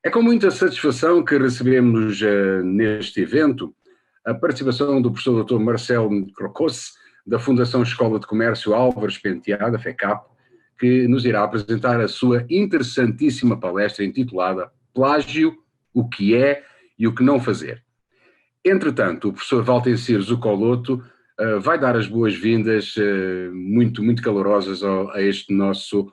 É com muita satisfação que recebemos neste evento a participação do professor Dr. Marcelo Crocos, da Fundação Escola de Comércio Álvares Penteado, FECAP, que nos irá apresentar a sua interessantíssima palestra intitulada Plágio, o que é e o que não fazer. Entretanto, o professor Valtencir Zucoloto vai dar as boas-vindas muito calorosas a este nosso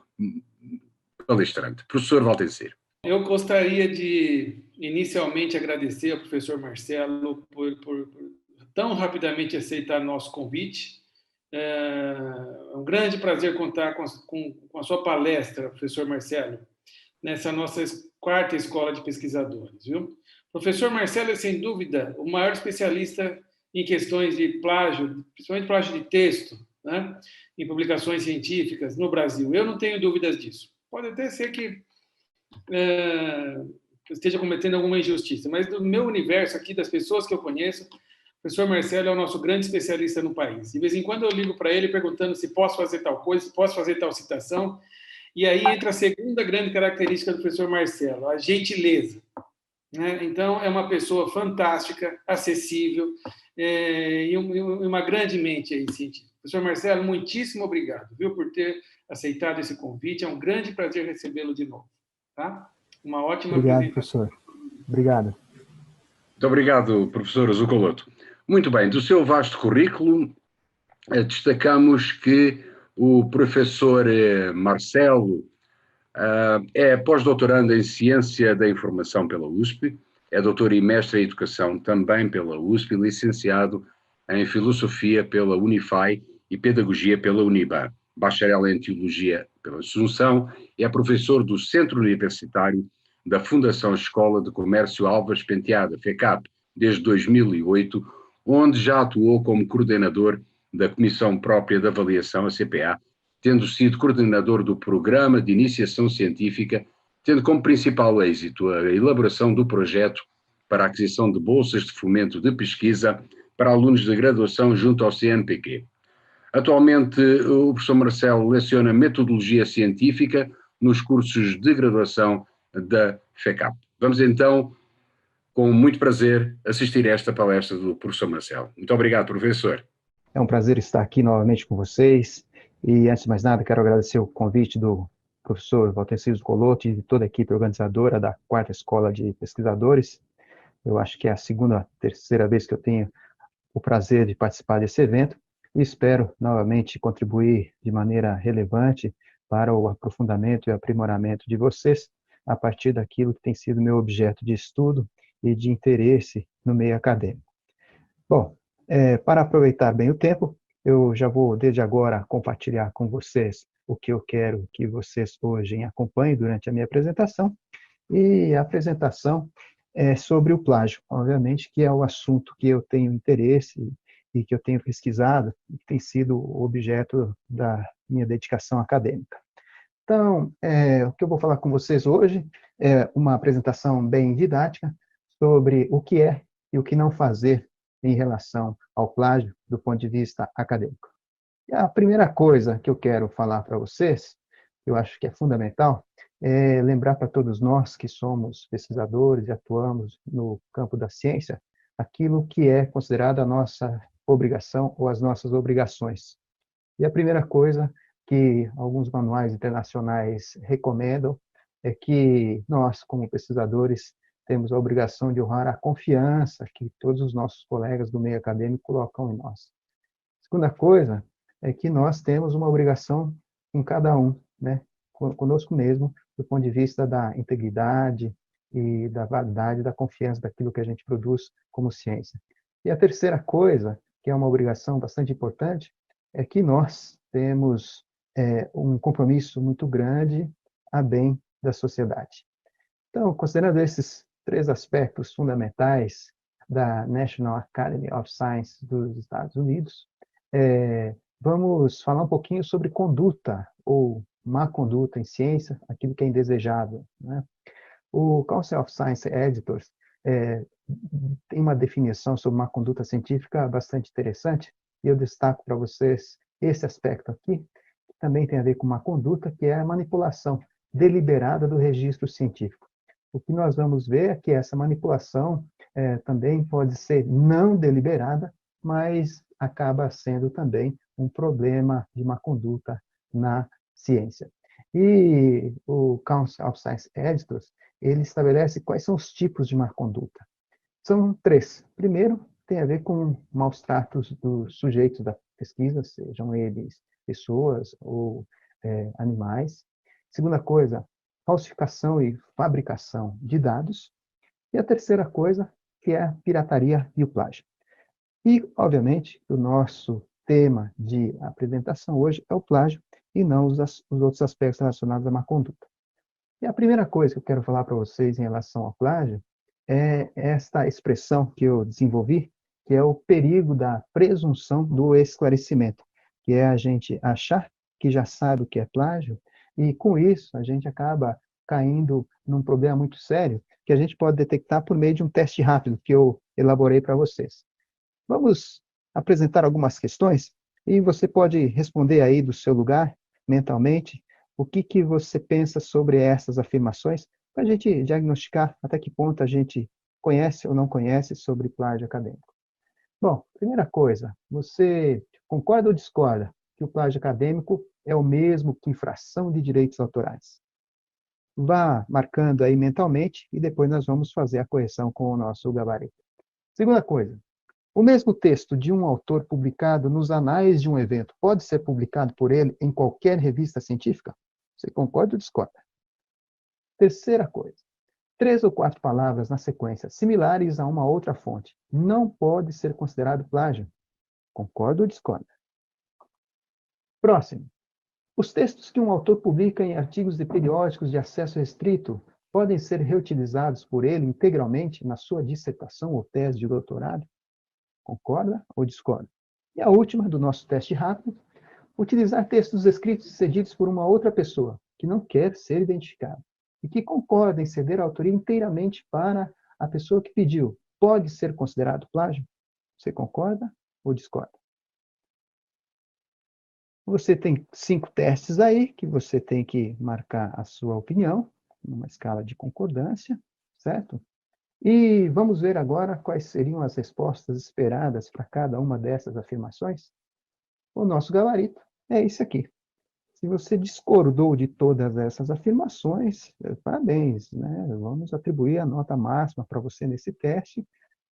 palestrante. Professor Valtencir. Eu gostaria de, inicialmente, agradecer ao professor Marcelo por tão rapidamente aceitar nosso convite. É um grande prazer contar com a sua palestra, professor Marcelo, nessa nossa quarta escola de pesquisadores. Viu? O professor Marcelo é, sem dúvida, o maior especialista em questões de plágio, principalmente plágio de texto, né, em publicações científicas no Brasil. Eu não tenho dúvidas disso. Pode até ser que esteja cometendo alguma injustiça, mas do meu universo aqui, das pessoas que eu conheço, o professor Marcelo é o nosso grande especialista no país. De vez em quando eu ligo para ele perguntando se posso fazer tal coisa, se posso fazer tal citação, e aí entra a segunda grande característica do professor Marcelo, a gentileza. Né? Então, é uma pessoa fantástica, acessível, e uma grande mente aí, científica. Professor Marcelo, muitíssimo obrigado, viu, por ter aceitado esse convite. É um grande prazer recebê-lo de novo. Tá? Uma ótima apresentação. Obrigado, professor. Obrigado. Muito obrigado, professor Zucoloto. Muito bem, do seu vasto currículo, destacamos que o professor Marcelo é pós-doutorando em Ciência da Informação pela USP, é doutor e mestre em Educação também pela USP, licenciado em Filosofia pela Unify e Pedagogia pela Uniban, bacharel em Teologia pela Assunção, e é professor do Centro Universitário da Fundação Escola de Comércio Álvares Penteado, FECAP, desde 2008, onde já atuou como coordenador da Comissão Própria de Avaliação, a CPA, tendo sido coordenador do Programa de Iniciação Científica, tendo como principal êxito a elaboração do projeto para a aquisição de bolsas de fomento de pesquisa para alunos de graduação junto ao CNPq. Atualmente, o professor Marcelo leciona Metodologia Científica nos cursos de graduação da FECAP. Vamos então, com muito prazer, assistir a esta palestra do professor Marcelo. Muito obrigado, professor. É um prazer estar aqui novamente com vocês. E, antes de mais nada, quero agradecer o convite do professor Valtencir Zucoloto e de toda a equipe organizadora da quarta escola de pesquisadores. Eu acho que é a terceira vez que eu tenho o prazer de participar desse evento e espero novamente contribuir de maneira relevante para o aprofundamento e aprimoramento de vocês a partir daquilo que tem sido meu objeto de estudo e de interesse no meio acadêmico. Bom, para aproveitar bem o tempo, eu já vou, desde agora, compartilhar com vocês o que eu quero que vocês hoje acompanhem durante a minha apresentação. E a apresentação é sobre o plágio, obviamente, que é o assunto que eu tenho interesse e que eu tenho pesquisado e que tem sido objeto da minha dedicação acadêmica. Então, o que eu vou falar com vocês hoje é uma apresentação bem didática sobre o que é e o que não fazer em relação ao plágio do ponto de vista acadêmico. E a primeira coisa que eu quero falar para vocês, eu acho que é fundamental, é lembrar para todos nós que somos pesquisadores e atuamos no campo da ciência, aquilo que é considerado a nossa obrigação ou as nossas obrigações. E a primeira coisa que alguns manuais internacionais recomendam é que nós, como pesquisadores, temos a obrigação de honrar a confiança que todos os nossos colegas do meio acadêmico colocam em nós. Segunda coisa é que nós temos uma obrigação com cada um, né, conosco mesmo, do ponto de vista da integridade e da validade, da confiança daquilo que a gente produz como ciência. E a terceira coisa, que é uma obrigação bastante importante, é que nós temos um compromisso muito grande a bem da sociedade. Então, considerando esses três aspectos fundamentais da National Academy of Sciences dos Estados Unidos, vamos falar um pouquinho sobre conduta ou má conduta em ciência, aquilo que é indesejável, né? O Council of Science Editors tem uma definição sobre má conduta científica bastante interessante, e eu destaco para vocês esse aspecto aqui, que também tem a ver com má conduta, que é a manipulação deliberada do registro científico. o que nós vamos ver é que essa manipulação também pode ser não deliberada, mas acaba sendo também um problema de má conduta na ciência. E o Council of Science Editors, ele estabelece quais são os tipos de má conduta. São 3. Primeiro, tem a ver com maus tratos dos sujeitos da pesquisa, sejam eles pessoas ou animais. Segunda coisa, falsificação e fabricação de dados. E a terceira coisa, que é a pirataria e o plágio. E, obviamente, o nosso tema de apresentação hoje é o plágio e não os outros aspectos relacionados à má conduta. E a primeira coisa que eu quero falar para vocês em relação ao plágio é esta expressão que eu desenvolvi, que é o perigo da presunção do esclarecimento, que é a gente achar que já sabe o que é plágio, e com isso a gente acaba caindo num problema muito sério, que a gente pode detectar por meio de um teste rápido que eu elaborei para vocês. Vamos apresentar algumas questões e você pode responder aí do seu lugar, mentalmente, o que você pensa sobre essas afirmações, para a gente diagnosticar até que ponto a gente conhece ou não conhece sobre plágio acadêmico. Bom, primeira coisa, você concorda ou discorda que o plágio acadêmico é o mesmo que infração de direitos autorais? Vá marcando aí mentalmente e depois nós vamos fazer a correção com o nosso gabarito. Segunda coisa, o mesmo texto de um autor publicado nos anais de um evento pode ser publicado por ele em qualquer revista científica? Você concorda ou discorda? Terceira coisa, 3 ou 4 palavras na sequência similares a uma outra fonte não pode ser considerado plágio? Concorda ou discorda? Próximo. Os textos que um autor publica em artigos de periódicos de acesso restrito podem ser reutilizados por ele integralmente na sua dissertação ou tese de doutorado? Concorda ou discorda? E a última, do nosso teste rápido, utilizar textos escritos e cedidos por uma outra pessoa, que não quer ser identificada, e que concorda em ceder a autoria inteiramente para a pessoa que pediu, pode ser considerado plágio? Você concorda ou discorda? Você tem 5 testes aí, que você tem que marcar a sua opinião, numa escala de concordância, certo? E vamos ver agora quais seriam as respostas esperadas para cada uma dessas afirmações? O nosso gabarito é esse aqui. Se você discordou de todas essas afirmações, parabéns, né? Vamos atribuir a nota máxima para você nesse teste,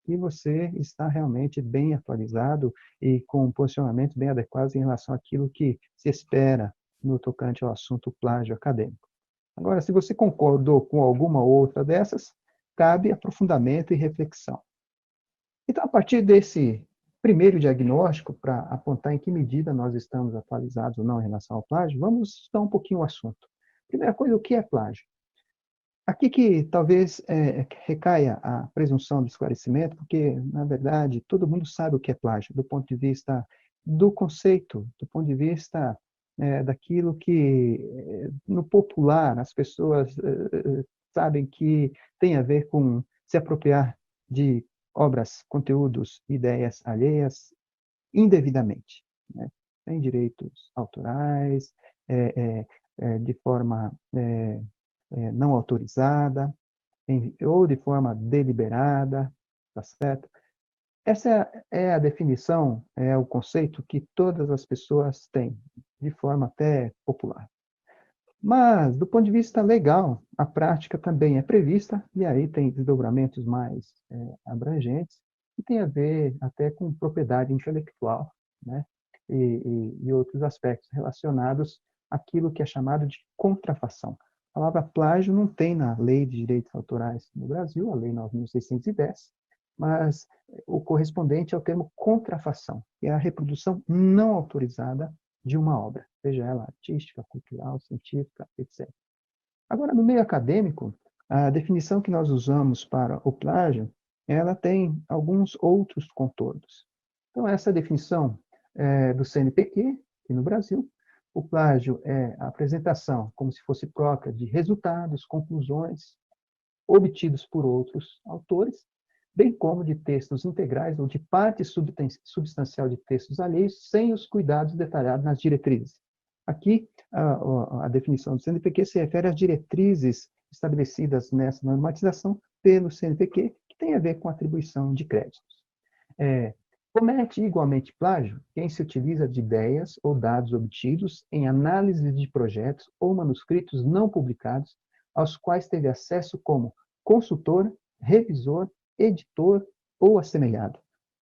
que você está realmente bem atualizado e com um posicionamento bem adequado em relação àquilo que se espera no tocante ao assunto plágio acadêmico. Agora, se você concordou com alguma outra dessas, cabe aprofundamento e reflexão. Então, a partir desse primeiro diagnóstico, para apontar em que medida nós estamos atualizados ou não em relação ao plágio, vamos estudar um pouquinho o assunto. Primeira coisa, o que é plágio? Aqui que talvez recaia a presunção de esclarecimento, porque, na verdade, todo mundo sabe o que é plágio, do ponto de vista do conceito, do ponto de vista daquilo que, no popular, as pessoas sabem que tem a ver com se apropriar de obras, conteúdos, ideias alheias indevidamente, né? Sem direitos autorais, de forma não autorizada, ou de forma deliberada, tá certo? Essa é a definição, é o conceito que todas as pessoas têm, de forma até popular. Mas, do ponto de vista legal, a prática também é prevista, e aí tem desdobramentos mais abrangentes, que tem a ver até com propriedade intelectual, né? E outros aspectos relacionados àquilo que é chamado de contrafação. A palavra plágio não tem na Lei de Direitos Autorais no Brasil, a Lei 9.610, mas o correspondente é o termo contrafação, que é a reprodução não autorizada de uma obra, seja ela artística, cultural, científica, etc. Agora, no meio acadêmico, a definição que nós usamos para o plágio, ela tem alguns outros contornos. Então, essa definição do CNPq, aqui no Brasil, o plágio é a apresentação, como se fosse própria, de resultados, conclusões obtidos por outros autores, bem como de textos integrais ou de parte substancial de textos alheios, sem os cuidados detalhados nas diretrizes. Aqui, a definição do CNPq se refere às diretrizes estabelecidas nessa normatização pelo CNPq, que tem a ver com atribuição de créditos. Comete igualmente plágio quem se utiliza de ideias ou dados obtidos em análise de projetos ou manuscritos não publicados, aos quais teve acesso como consultor, revisor, editor ou assemelhado.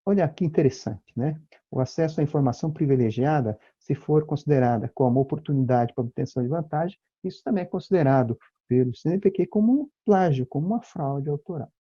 Olha que interessante, né? O acesso à informação privilegiada, se for considerada como oportunidade para obtenção de vantagem, isso também é considerado pelo CNPq como um plágio, como uma fraude autoral.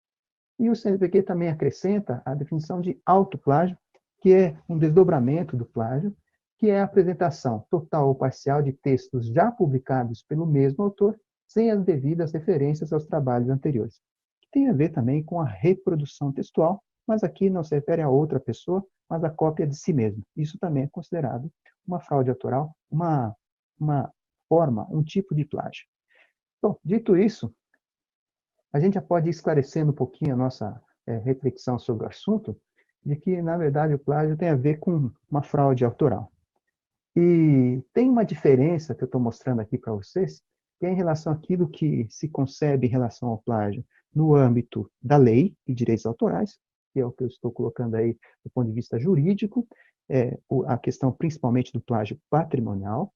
E o CNPq também acrescenta a definição de autoplágio, que é um desdobramento do plágio, que é a apresentação total ou parcial de textos já publicados pelo mesmo autor, sem as devidas referências aos trabalhos anteriores. Que tem a ver também com a reprodução textual, mas aqui não se refere a outra pessoa, mas a cópia de si mesmo. Isso também é considerado uma fraude autoral, uma forma, um tipo de plágio. Bom, dito isso, a gente já pode ir esclarecendo um pouquinho a nossa reflexão sobre o assunto, de que, na verdade, o plágio tem a ver com uma fraude autoral. E tem uma diferença que eu estou mostrando aqui para vocês, que é em relação àquilo que se concebe em relação ao plágio no âmbito da lei e direitos autorais, que é o que eu estou colocando aí do ponto de vista jurídico, a questão principalmente do plágio patrimonial,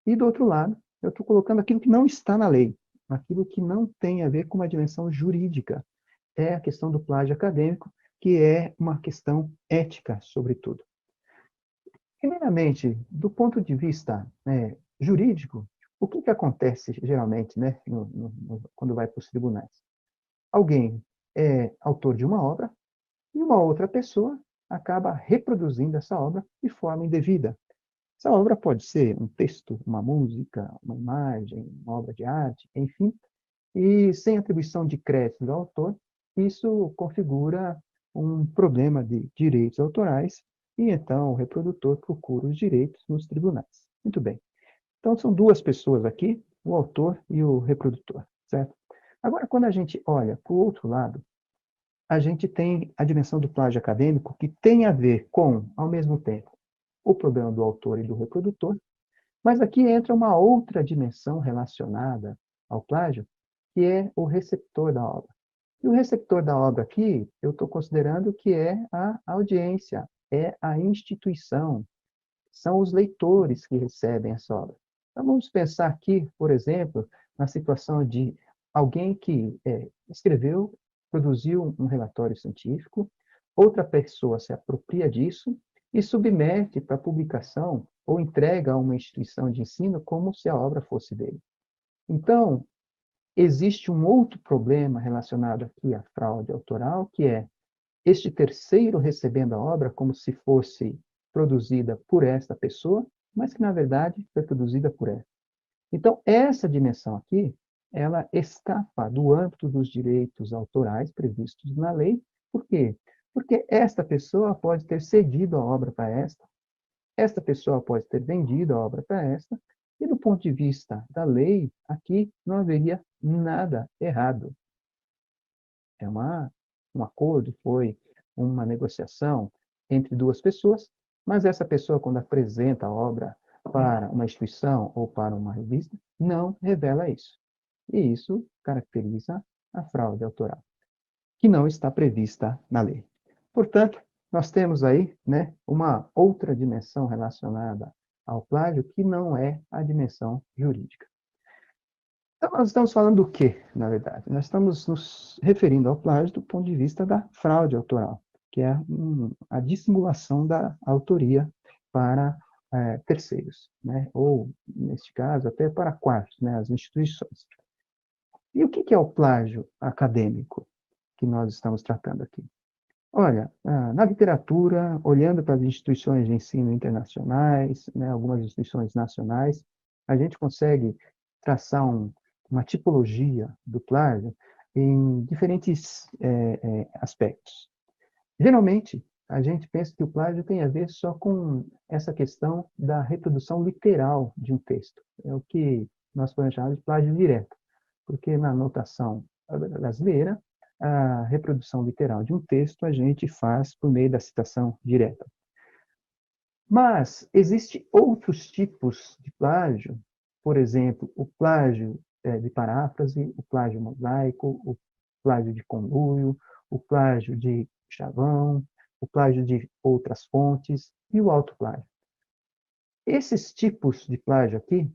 e do outro lado, eu estou colocando aquilo que não está na lei, aquilo que não tem a ver com uma dimensão jurídica, é a questão do plágio acadêmico, que é uma questão ética, sobretudo. Primeiramente, do ponto de vista jurídico, o que acontece geralmente, né, quando vai para os tribunais? Alguém é autor de uma obra e uma outra pessoa acaba reproduzindo essa obra de forma indevida. Essa obra pode ser um texto, uma música, uma imagem, uma obra de arte, enfim, e sem atribuição de crédito do autor, isso configura um problema de direitos autorais, e então o reprodutor procura os direitos nos tribunais. Muito bem. Então, são duas pessoas aqui, o autor e o reprodutor, certo? Agora, quando a gente olha para o outro lado, a gente tem a dimensão do plágio acadêmico, que tem a ver com, ao mesmo tempo, o problema do autor e do reprodutor, mas aqui entra uma outra dimensão relacionada ao plágio, que é o receptor da obra. E o receptor da obra aqui, eu estou considerando que é a audiência, é a instituição, são os leitores que recebem essa obra. Então, vamos pensar aqui, por exemplo, na situação de alguém que escreveu, produziu um relatório científico, outra pessoa se apropria disso e submete para publicação ou entrega a uma instituição de ensino como se a obra fosse dele. Então, existe um outro problema relacionado aqui à fraude autoral, que é este terceiro recebendo a obra como se fosse produzida por esta pessoa, mas que, na verdade, foi produzida por ela. Então, essa dimensão aqui, ela escapa do âmbito dos direitos autorais previstos na lei. Por quê? Porque esta pessoa pode ter cedido a obra para esta pessoa pode ter vendido a obra para esta, e do ponto de vista da lei, aqui não haveria nada errado. É um acordo, foi uma negociação entre duas pessoas, mas essa pessoa, quando apresenta a obra para uma instituição ou para uma revista, não revela isso. E isso caracteriza a fraude autoral, que não está prevista na lei. Portanto, nós temos aí, né, uma outra dimensão relacionada ao plágio que não é a dimensão jurídica. Então, nós estamos falando do quê, na verdade? Nós estamos nos referindo ao plágio do ponto de vista da fraude autoral, que é a dissimulação da autoria para terceiros, né? Ou, neste caso, até para quartos, né? As instituições. E o que é o plágio acadêmico que nós estamos tratando aqui? Olha, na literatura, olhando para as instituições de ensino internacionais, né, algumas instituições nacionais, a gente consegue traçar uma tipologia do plágio em diferentes aspectos. Geralmente, a gente pensa que o plágio tem a ver só com essa questão da reprodução literal de um texto. É o que nós podemos chamar de plágio direto, porque na notação brasileira, a reprodução literal de um texto a gente faz por meio da citação direta. Mas existem outros tipos de plágio, por exemplo, o plágio de paráfrase, o plágio mosaico, o plágio de conluio, o plágio de chavão, o plágio de outras fontes e o autoplágio. Esses tipos de plágio aqui,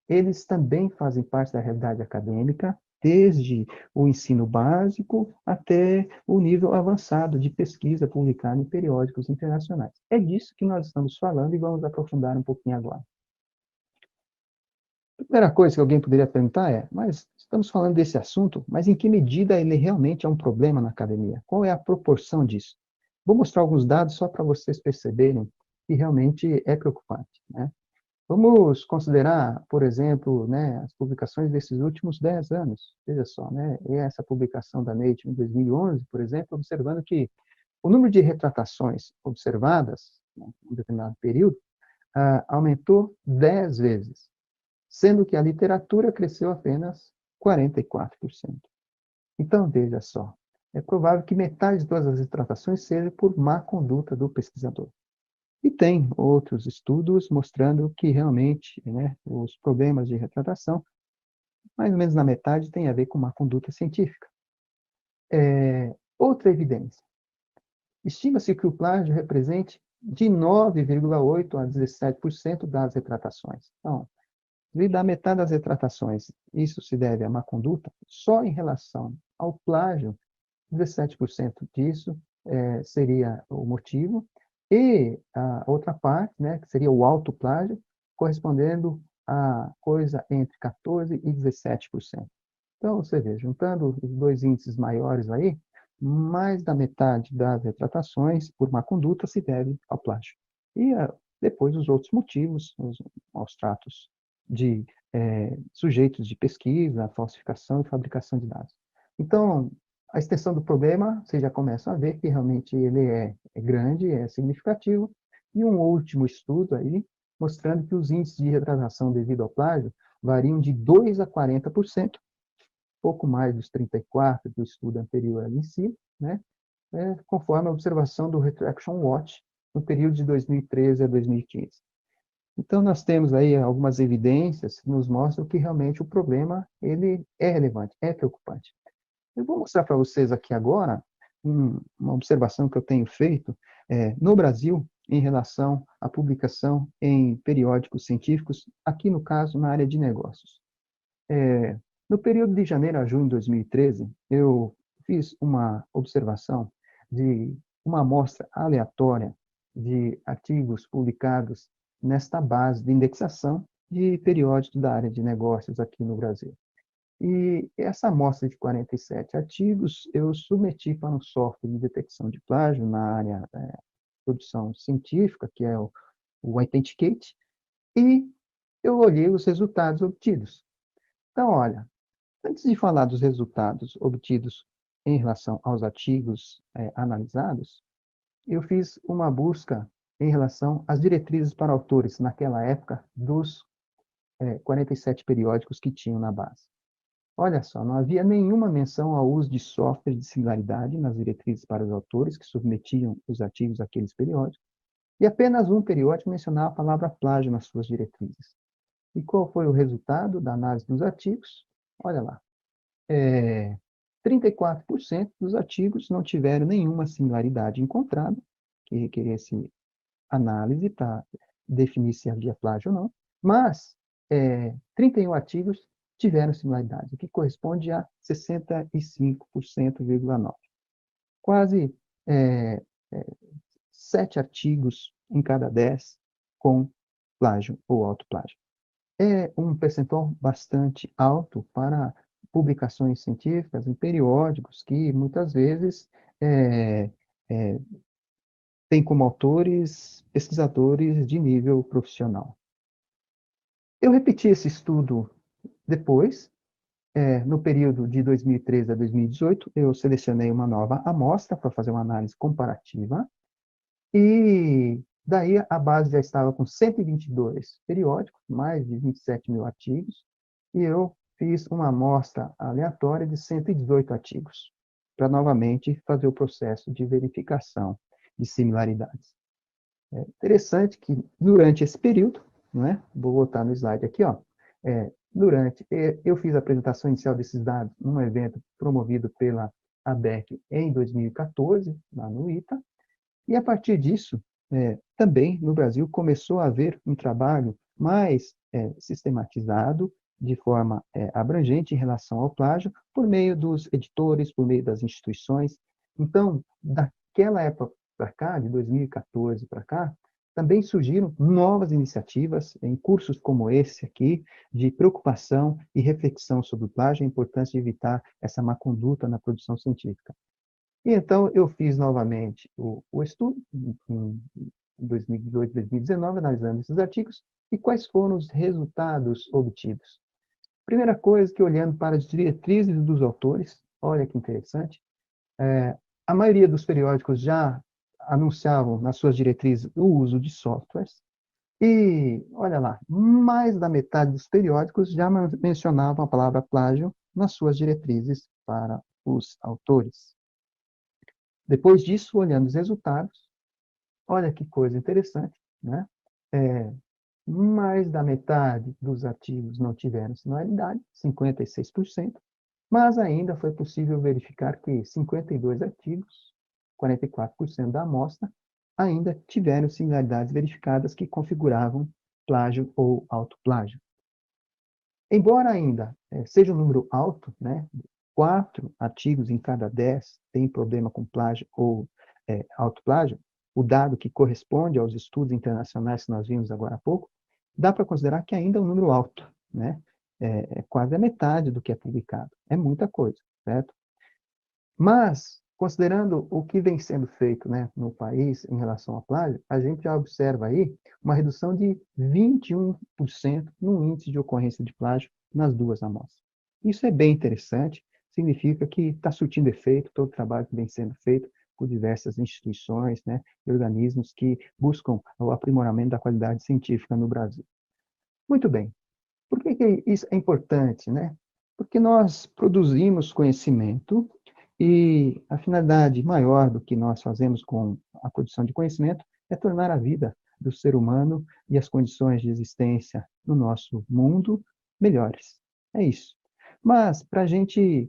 eles também fazem parte da realidade acadêmica, desde o ensino básico até o nível avançado de pesquisa publicada em periódicos internacionais. É disso que nós estamos falando e vamos aprofundar um pouquinho agora. A primeira coisa que alguém poderia perguntar é, mas estamos falando desse assunto, mas em que medida ele realmente é um problema na academia? Qual é a proporção disso? Vou mostrar alguns dados só para vocês perceberem que realmente é preocupante, né? Vamos considerar, por exemplo, né, as publicações desses últimos 10 anos. Veja só, né, e essa publicação da Nature em 2011, por exemplo, observando que o número de retratações observadas em um determinado período aumentou 10 vezes, sendo que a literatura cresceu apenas 44%. Então, veja só, é provável que metade de todas as retratações seja por má conduta do pesquisador. E tem outros estudos mostrando que realmente, né, os problemas de retratação, mais ou menos na metade, tem a ver com má conduta científica. Outra evidência. Estima-se que o plágio represente de 9,8% a 17% das retratações. Então, devido à metade das retratações, isso se deve à má conduta, só em relação ao plágio, 17% disso seria o motivo, e a outra parte, né, que seria o autoplágio, correspondendo a coisa entre 14% e 17%. Então, você vê, juntando os dois índices maiores aí, mais da metade das retratações por má conduta se deve ao plágio. E depois os outros motivos, os maus tratos de sujeitos de pesquisa, falsificação e fabricação de dados. Então, a extensão do problema, vocês já começam a ver que realmente ele é grande, é significativo, e um último estudo aí, mostrando que os índices de retratação devido ao plágio variam de 2% a 40%, pouco mais dos 34% do estudo anterior ali em si, né, conforme a observação do Retraction Watch no período de 2013 a 2015. Então, nós temos aí algumas evidências que nos mostram que realmente o problema ele é relevante, é preocupante. Eu vou mostrar para vocês aqui agora uma observação que eu tenho feito no Brasil em relação à publicação em periódicos científicos, aqui no caso, na área de negócios. No período de janeiro a junho de 2013, eu fiz uma observação de uma amostra aleatória de artigos publicados nesta base de indexação de periódicos da área de negócios aqui no Brasil. E essa amostra de 47 artigos eu submeti para um software de detecção de plágio na área de produção científica, que é o Authenticate, e eu olhei os resultados obtidos. Então, olha, antes de falar dos resultados obtidos em relação aos artigos analisados, eu fiz uma busca em relação às diretrizes para autores naquela época dos 47 periódicos que tinham na base. Olha só, não havia nenhuma menção ao uso de software de similaridade nas diretrizes para os autores que submetiam os artigos àqueles periódicos, e apenas um periódico mencionava a palavra plágio nas suas diretrizes. E qual foi o resultado da análise dos artigos? Olha lá. 34% dos artigos não tiveram nenhuma similaridade encontrada, que requeresse análise para definir se havia plágio ou não, mas 31 artigos tiveram similaridade, o que corresponde a 65,9%. Quase 7 artigos em cada 10 com plágio ou autoplágio. É um percentual bastante alto para publicações científicas em periódicos que, muitas vezes, têm como autores pesquisadores de nível profissional. Eu repeti esse estudo depois, no período de 2013 a 2018, eu selecionei uma nova amostra para fazer uma análise comparativa, e daí a base já estava com 122 periódicos, mais de 27 mil artigos, e eu fiz uma amostra aleatória de 118 artigos, para novamente fazer o processo de verificação de similaridades. É interessante que durante esse período, né, vou voltar no slide aqui, ó, Eu fiz a apresentação inicial desses dados num evento promovido pela ABEC em 2014, lá no ITA, e a partir disso, também no Brasil começou a haver um trabalho mais sistematizado, de forma abrangente em relação ao plágio, por meio dos editores, por meio das instituições. Então, daquela época para cá, de 2014 para cá, também surgiram novas iniciativas em cursos como esse aqui, de preocupação e reflexão sobre o plágio, a importância de evitar essa má conduta na produção científica. E então eu fiz novamente o estudo, em 2018, 2019, analisando esses artigos, e quais foram os resultados obtidos. Primeira coisa que, olhando para as diretrizes dos autores, olha que interessante, a maioria dos periódicos já anunciavam nas suas diretrizes o uso de softwares, e, olha lá, mais da metade dos periódicos já mencionavam a palavra plágio nas suas diretrizes para os autores. Depois disso, olhando os resultados, olha que coisa interessante, né? Mais da metade dos artigos não tiveram sinalidade, 56%, mas ainda foi possível verificar que 52 artigos, 44% da amostra, ainda tiveram similaridades verificadas que configuravam plágio ou autoplágio. Embora ainda seja um número alto, né, 4 artigos em cada 10 têm problema com plágio ou autoplágio, o dado que corresponde aos estudos internacionais que nós vimos agora há pouco, dá para considerar que ainda é um número alto, né? É quase a metade do que é publicado. É muita coisa, certo? Mas, considerando o que vem sendo feito, né, no país em relação ao plágio, a gente já observa aí uma redução de 21% no índice de ocorrência de plágio nas duas amostras. Isso é bem interessante, significa que está surtindo efeito todo o trabalho que vem sendo feito por diversas instituições, né, e organismos que buscam o aprimoramento da qualidade científica no Brasil. Muito bem. Por que isso é importante, né? Porque nós produzimos conhecimento e a finalidade maior do que nós fazemos com a produção de conhecimento é tornar a vida do ser humano e as condições de existência no nosso mundo melhores. É isso. Mas, para a gente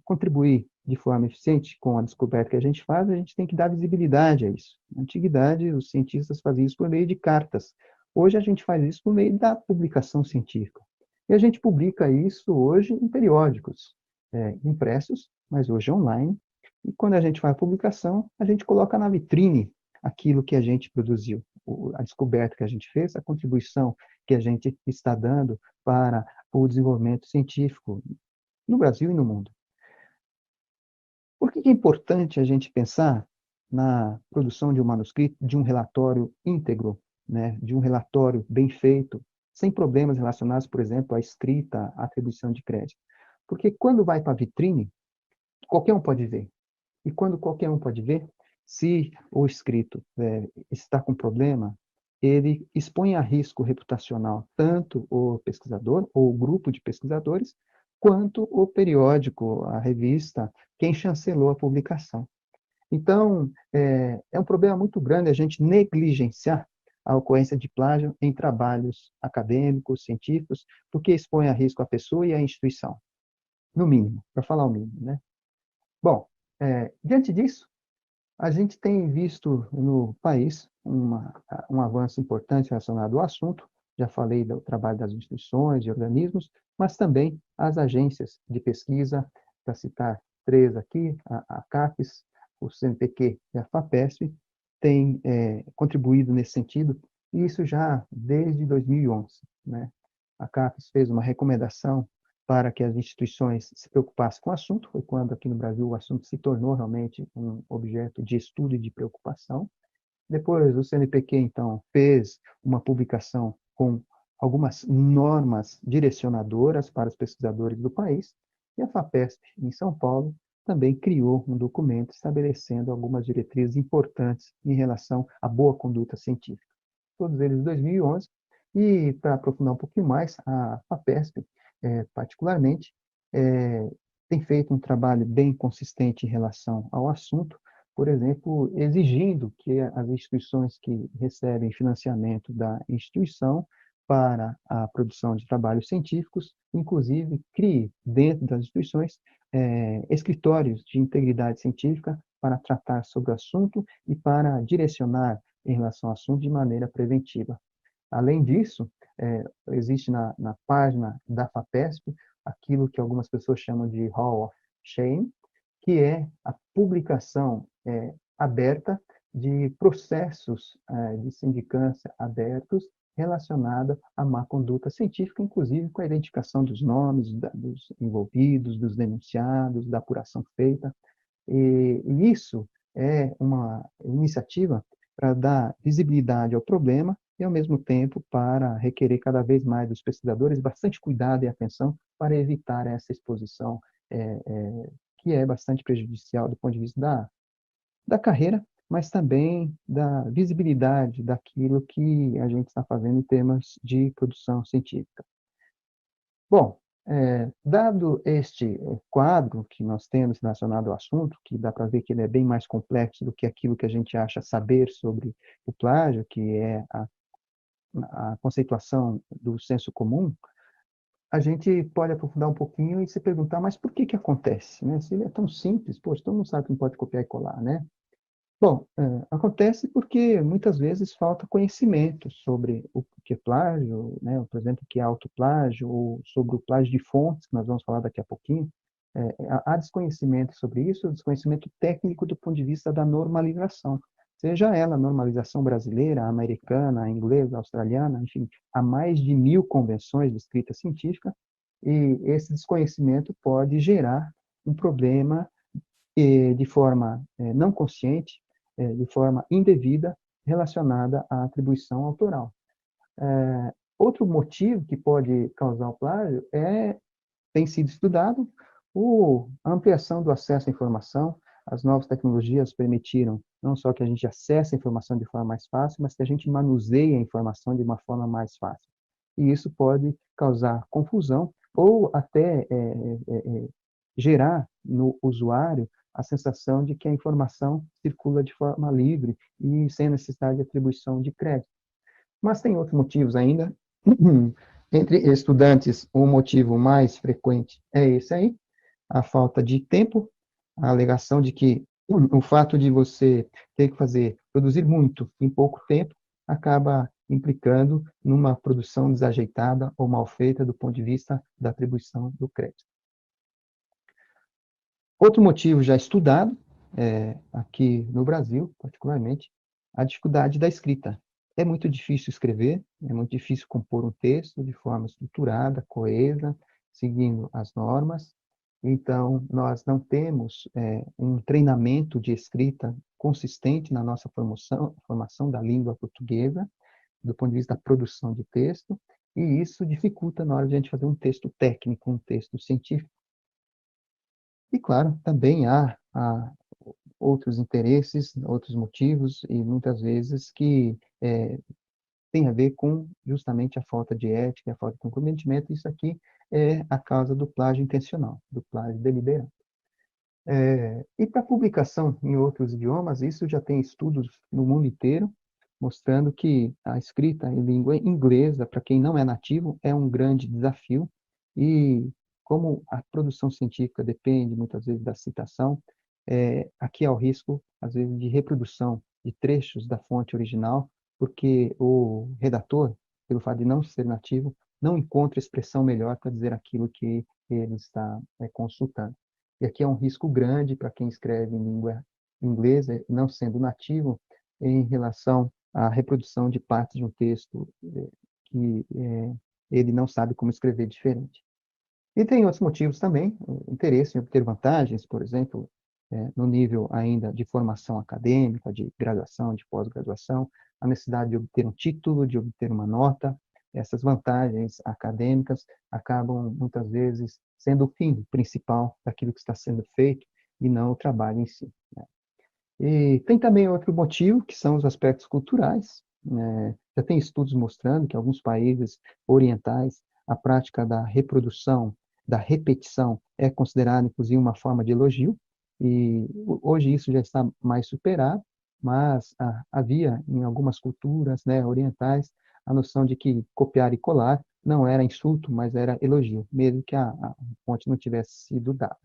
contribuir de forma eficiente com a descoberta que a gente faz, a gente tem que dar visibilidade a isso. Na antiguidade, os cientistas faziam isso por meio de cartas. Hoje, a gente faz isso por meio da publicação científica. E a gente publica isso hoje em periódicos impressos, mas hoje online. E quando a gente faz a publicação, a gente coloca na vitrine aquilo que a gente produziu, a descoberta que a gente fez, a contribuição que a gente está dando para o desenvolvimento científico no Brasil e no mundo. Por que é importante a gente pensar na produção de um manuscrito, de um relatório íntegro, né, de um relatório bem feito, sem problemas relacionados, por exemplo, à escrita, à atribuição de crédito? Porque quando vai para a vitrine, qualquer um pode ver. E quando qualquer um pode ver, se o escrito está com problema, ele expõe a risco reputacional tanto o pesquisador ou o grupo de pesquisadores, quanto o periódico, a revista, quem chancelou a publicação. Então, é um problema muito grande a gente negligenciar a ocorrência de plágio em trabalhos acadêmicos, científicos, porque expõe a risco a pessoa e a instituição, no mínimo, para falar o mínimo, né? Bom, diante disso, a gente tem visto no país um avanço importante relacionado ao assunto. Já falei do trabalho das instituições e organismos, mas também as agências de pesquisa, para citar 3 aqui, a CAPES, o CNPq e a FAPESP, têm contribuído nesse sentido, e isso já desde 2011, né? A CAPES fez uma recomendação para que as instituições se preocupassem com o assunto. Foi quando aqui no Brasil o assunto se tornou realmente um objeto de estudo e de preocupação. Depois o CNPq, então, fez uma publicação com algumas normas direcionadoras para os pesquisadores do país, e a FAPESP, em São Paulo, também criou um documento estabelecendo algumas diretrizes importantes em relação à boa conduta científica. Todos eles em 2011, e para aprofundar um pouquinho mais, a FAPESP, particularmente, tem feito um trabalho bem consistente em relação ao assunto, por exemplo, exigindo que as instituições que recebem financiamento da instituição para a produção de trabalhos científicos, inclusive crie dentro das instituições escritórios de integridade científica para tratar sobre o assunto e para direcionar em relação ao assunto de maneira preventiva. Além disso, existe na página da FAPESP aquilo que algumas pessoas chamam de Hall of Shame, que é a publicação aberta de processos de sindicância abertos relacionada à má conduta científica, inclusive com a identificação dos nomes dos envolvidos, dos denunciados, da apuração feita. E isso é uma iniciativa para dar visibilidade ao problema e, ao mesmo tempo, para requerer cada vez mais dos pesquisadores bastante cuidado e atenção para evitar essa exposição que é bastante prejudicial do ponto de vista da carreira, mas também da visibilidade daquilo que a gente está fazendo em termos de produção científica. Bom, dado este quadro que nós temos relacionado ao assunto, que dá para ver que ele é bem mais complexo do que aquilo que a gente acha saber sobre o plágio, que é a conceituação do senso comum, a gente pode aprofundar um pouquinho e se perguntar, mas por que acontece? Né? Se ele é tão simples, poxa, todo mundo sabe que não pode copiar e colar, né? Bom, acontece porque muitas vezes falta conhecimento sobre o que é plágio, né? Por exemplo, o que é autoplágio, ou sobre o plágio de fontes, que nós vamos falar daqui a pouquinho. Há desconhecimento sobre isso, desconhecimento técnico do ponto de vista da normalização. Seja ela a normalização brasileira, a americana, a inglesa, a australiana, enfim, há mais de 1000 convenções de escrita científica, e esse desconhecimento pode gerar um problema de forma não consciente, de forma indevida, relacionada à atribuição autoral. Outro motivo que pode causar o plágio tem sido estudado, a ampliação do acesso à informação. As novas tecnologias permitiram não só que a gente acesse a informação de forma mais fácil, mas que a gente manuseie a informação de uma forma mais fácil. E isso pode causar confusão ou até gerar no usuário a sensação de que a informação circula de forma livre e sem necessidade de atribuição de crédito. Mas tem outros motivos ainda. Entre estudantes, o motivo mais frequente é esse aí, a falta de tempo, a alegação de que o fato de você ter que produzir muito em pouco tempo, acaba implicando numa produção desajeitada ou mal feita do ponto de vista da atribuição do crédito. Outro motivo já estudado, aqui no Brasil, particularmente, a dificuldade da escrita. É muito difícil escrever, é muito difícil compor um texto de forma estruturada, coesa, seguindo as normas. Então, nós não temos um treinamento de escrita consistente na nossa formação da língua portuguesa, do ponto de vista da produção de texto, e isso dificulta na hora de a gente fazer um texto técnico, um texto científico. E, claro, também há outros interesses, outros motivos, e muitas vezes que tem a ver com justamente a falta de ética, a falta de comprometimento. Isso aqui é a causa do plágio intencional, do plágio deliberado. E para publicação em outros idiomas, isso já tem estudos no mundo inteiro, mostrando que a escrita em língua inglesa, para quem não é nativo, é um grande desafio, e como a produção científica depende muitas vezes da citação, aqui há o risco, às vezes, de reprodução de trechos da fonte original, porque o redator, pelo fato de não ser nativo, não encontra expressão melhor para dizer aquilo que ele está consultando. E aqui é um risco grande para quem escreve em língua inglesa, não sendo nativo, em relação à reprodução de partes de um texto que ele não sabe como escrever diferente. E tem outros motivos também, o interesse em obter vantagens, por exemplo, no nível ainda de formação acadêmica, de graduação, de pós-graduação, a necessidade de obter um título, de obter uma nota. Essas vantagens acadêmicas acabam, muitas vezes, sendo o fim principal daquilo que está sendo feito e não o trabalho em si. E tem também outro motivo, que são os aspectos culturais. Já tem estudos mostrando que em alguns países orientais a prática da reprodução, da repetição, é considerada, inclusive, uma forma de elogio, e hoje isso já está mais superado, mas havia em algumas culturas orientais a noção de que copiar e colar não era insulto, mas era elogio, mesmo que a fonte não tivesse sido dada.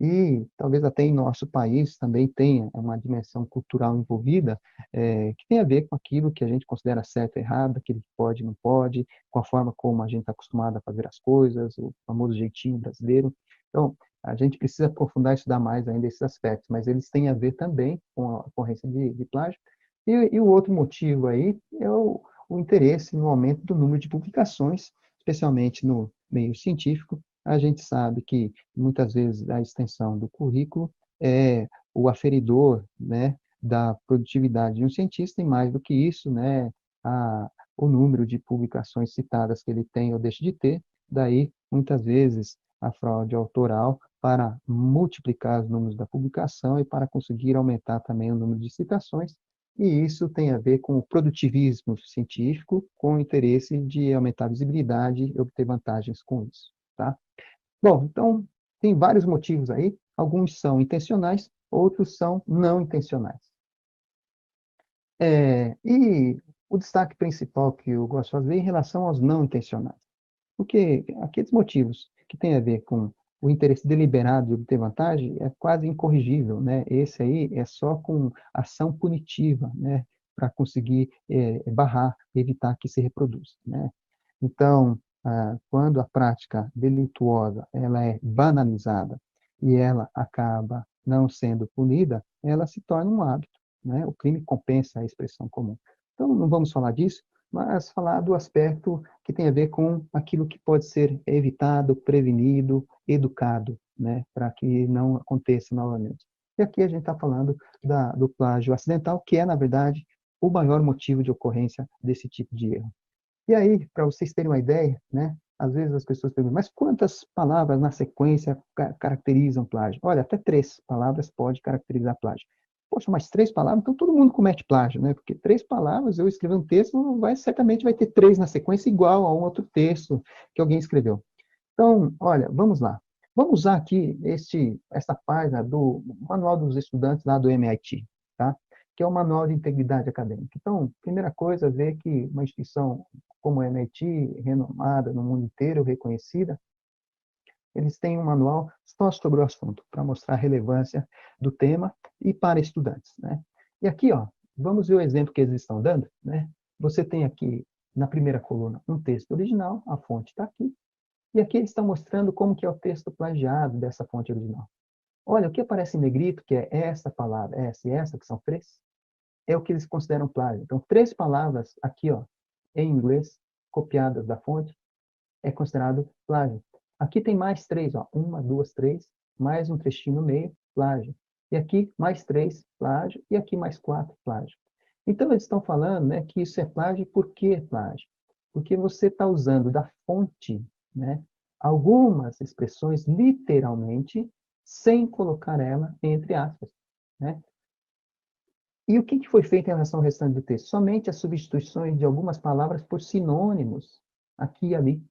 E talvez até em nosso país também tenha uma dimensão cultural envolvida, que tem a ver com aquilo que a gente considera certo e errado, aquilo que pode e não pode, com a forma como a gente está acostumado a fazer as coisas, o famoso jeitinho brasileiro. Então, a gente precisa aprofundar e estudar mais ainda esses aspectos, mas eles têm a ver também com a ocorrência de plágio. E o outro motivo aí é o interesse no aumento do número de publicações, especialmente no meio científico. A gente sabe que muitas vezes a extensão do currículo é o aferidor, né, da produtividade de um cientista, e mais do que isso, né, o número de publicações citadas que ele tem ou deixa de ter, daí, muitas vezes, a fraude autoral para multiplicar os números da publicação e para conseguir aumentar também o número de citações, e isso tem a ver com o produtivismo científico, com o interesse de aumentar a visibilidade e obter vantagens com isso, tá? Bom, então, tem vários motivos aí, alguns são intencionais, outros são não intencionais. E o destaque principal que eu gosto de fazer é em relação aos não intencionais, porque aqueles motivos que têm a ver com o interesse deliberado de obter vantagem é quase incorrigível, né? Esse aí é só com ação punitiva, né? Para conseguir barrar, evitar que se reproduza, né? Então, quando a prática delituosa ela é banalizada e ela acaba não sendo punida, ela se torna um hábito, né? O crime compensa a expressão comum. Então, não vamos falar disso, mas falar do aspecto que tem a ver com aquilo que pode ser evitado, prevenido, educado, né? Para que não aconteça novamente. E aqui a gente está falando do plágio acidental, que é, na verdade, o maior motivo de ocorrência desse tipo de erro. E aí, para vocês terem uma ideia, né? Às vezes as pessoas perguntam, mas quantas palavras na sequência caracterizam plágio? Olha, até 3 palavras pode caracterizar plágio. Poxa, mas 3 palavras? Então todo mundo comete plágio, né? Porque 3 palavras, eu escrever um texto, certamente vai ter 3 na sequência igual a um outro texto que alguém escreveu. Então, olha, vamos lá. Vamos usar aqui essa página do Manual dos Estudantes lá do MIT, tá? Que é o Manual de Integridade Acadêmica. Então, primeira coisa, ver que uma instituição como a MIT, renomada no mundo inteiro, reconhecida, eles têm um manual só sobre o assunto, para mostrar a relevância do tema e para estudantes, né? E aqui, ó, vamos ver o exemplo que eles estão dando, né? Você tem aqui, na primeira coluna, um texto original, a fonte está aqui, e aqui eles estão mostrando como que é o texto plagiado dessa fonte original. Olha, o que aparece em negrito, que é essa palavra, essa e essa, que são 3, é o que eles consideram plágio. Então, 3 palavras aqui, ó, em inglês, copiadas da fonte, é considerado plágio. Aqui tem mais 3, ó, 1, 2, 3, mais um trechinho no meio, plágio. E aqui mais 3, plágio, e aqui mais 4, plágio. Então, eles estão falando, né, que isso é plágio. Por que plágio? Porque você está usando da fonte, né, algumas expressões literalmente, sem colocar ela entre aspas, né? E o que foi feito em relação ao restante do texto? Somente as substituições de algumas palavras por sinônimos, aqui e ali.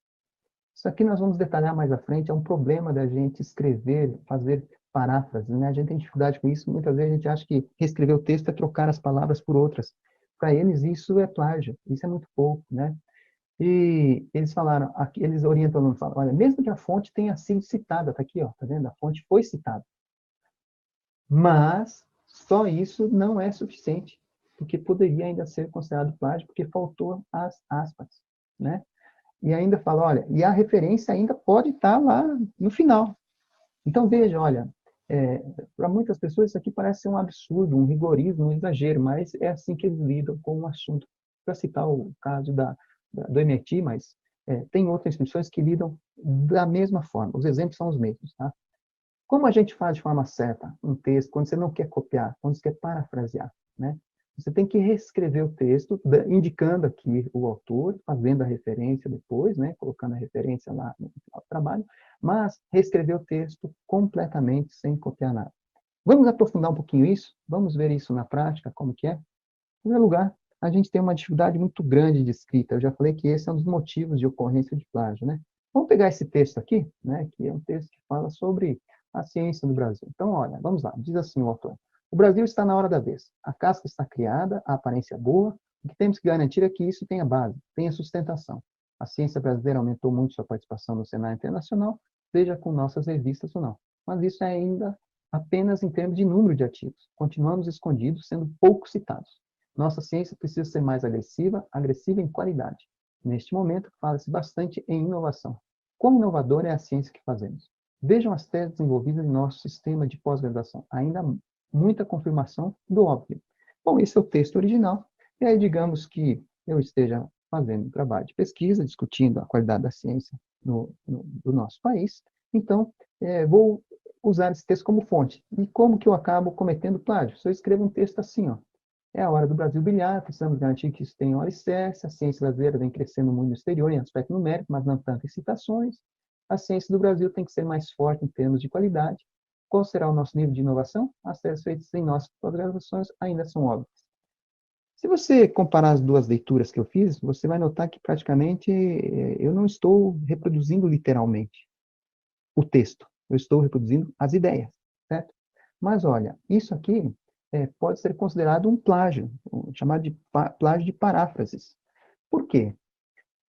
Isso aqui nós vamos detalhar mais à frente, é um problema da gente escrever, fazer paráfrases, né? A gente tem dificuldade com isso, muitas vezes a gente acha que reescrever o texto é trocar as palavras por outras. Para eles isso é plágio, isso é muito pouco, né? E eles falaram, aqui, eles orientam o aluno, falam, olha, mesmo que a fonte tenha sido citada, tá aqui, ó, tá vendo? A fonte foi citada. Mas só isso não é suficiente, porque poderia ainda ser considerado plágio, porque faltou as aspas, né? E ainda fala, olha, e a referência ainda pode estar lá no final. Então, veja, olha, para muitas pessoas isso aqui parece ser um absurdo, um rigorismo, um exagero, mas é assim que eles lidam com o assunto. Para citar o caso do MIT, mas tem outras instituições que lidam da mesma forma. Os exemplos são os mesmos, tá? Como a gente faz de forma certa um texto, quando você não quer copiar, quando você quer parafrasear, né? Você tem que reescrever o texto, indicando aqui o autor, fazendo a referência depois, né? Colocando a referência lá no final do trabalho, mas reescrever o texto completamente sem copiar nada. Vamos aprofundar um pouquinho isso? Vamos ver isso na prática, como que é? Em primeiro lugar, a gente tem uma dificuldade muito grande de escrita. Eu já falei que esse é um dos motivos de ocorrência de plágio, né? Vamos pegar esse texto aqui, né? Que é um texto que fala sobre a ciência do Brasil. Então, olha, vamos lá. Diz assim o autor. O Brasil está na hora da vez. A casca está criada, a aparência boa, O que temos que garantir é que isso tenha base, tenha sustentação. A ciência brasileira aumentou muito sua participação no cenário internacional, seja com nossas revistas ou não. Mas isso é ainda apenas em termos de número de artigos. Continuamos escondidos, sendo pouco citados. Nossa ciência precisa ser mais agressiva, agressiva em qualidade. Neste momento, fala-se bastante em inovação. Quão inovadora é a ciência que fazemos? Vejam as teses desenvolvidas em nosso sistema de pós-graduação. Ainda há muita confirmação do óbvio. Bom, esse é o texto original. E aí, digamos que eu esteja fazendo um trabalho de pesquisa, discutindo a qualidade da ciência do nosso país. Então, vou usar esse texto como fonte. E como que eu acabo cometendo plágio? Se eu escrevo um texto assim, ó, é a hora do Brasil brilhar, precisamos garantir que isso tenha um alicerce, a ciência brasileira vem crescendo muito no exterior em aspecto numérico, mas não tanto em citações. A ciência do Brasil tem que ser mais forte em termos de qualidade. Qual será o nosso nível de inovação? As teses feitas em nossas pós-graduações ainda são óbvias. Se você comparar as duas leituras que eu fiz, você vai notar que praticamente eu não estou reproduzindo literalmente o texto, eu estou reproduzindo as ideias, certo? Mas olha, isso aqui pode ser considerado um plágio, chamado de plágio de paráfrases. Por quê?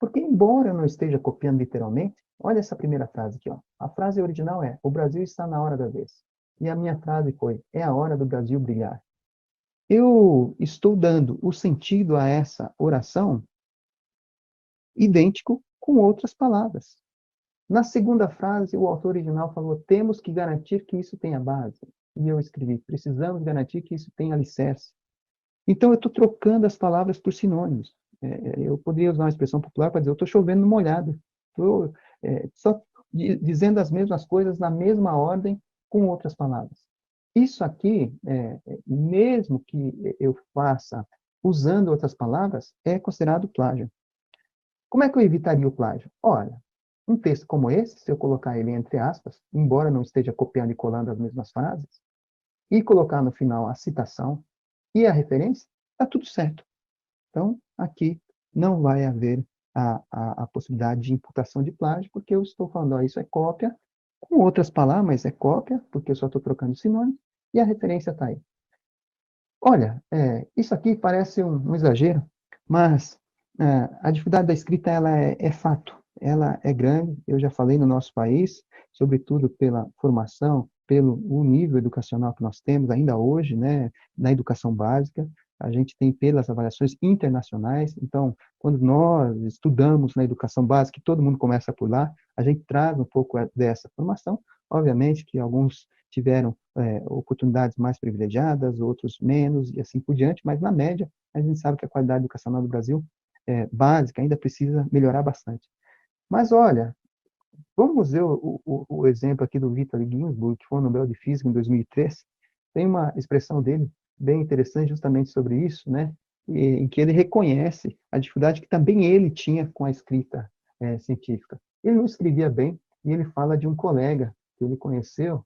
Porque, embora eu não esteja copiando literalmente, olha essa primeira frase aqui, ó. A frase original é: o Brasil está na hora da vez. E a minha frase foi: é a hora do Brasil brilhar. Eu estou dando o sentido a essa oração idêntico com outras palavras. Na segunda frase, o autor original falou: temos que garantir que isso tenha base. E eu escrevi: precisamos garantir que isso tenha alicerce. Então, eu estou trocando as palavras por sinônimos. Eu poderia usar uma expressão popular para dizer: eu estou chovendo no molhado. Estou só dizendo as mesmas coisas na mesma ordem com outras palavras. Isso aqui, mesmo que eu faça usando outras palavras, é considerado plágio. Como é que eu evitaria o plágio? Olha, um texto como esse, se eu colocar ele entre aspas, embora não esteja copiando e colando as mesmas frases, e colocar no final a citação e a referência, está tudo certo. Então, aqui não vai haver a possibilidade de imputação de plágio, porque eu estou falando: ó, isso é cópia, com outras palavras, mas é cópia, porque eu só estou trocando sinônimo, e a referência está aí. Olha, isso aqui parece um exagero, mas a dificuldade da escrita ela é fato, ela é grande. Eu já falei no nosso país, sobretudo pela formação, pelo o nível educacional que nós temos ainda hoje, né, na educação básica. A gente tem pelas avaliações internacionais. Então, quando nós estudamos na educação básica, todo mundo começa por lá, a gente traz um pouco dessa formação. Obviamente que alguns tiveram oportunidades mais privilegiadas, outros menos, e assim por diante, mas na média, a gente sabe que a qualidade educacional do Brasil, básica, ainda precisa melhorar bastante. Mas olha, vamos ver o exemplo aqui do Vitaly Ginzburg, que foi o Nobel de Física em 2003, tem uma expressão dele bem interessante justamente sobre isso, né? Em que ele reconhece a dificuldade que também ele tinha com a escrita científica. Ele não escrevia bem, e ele fala de um colega que ele conheceu,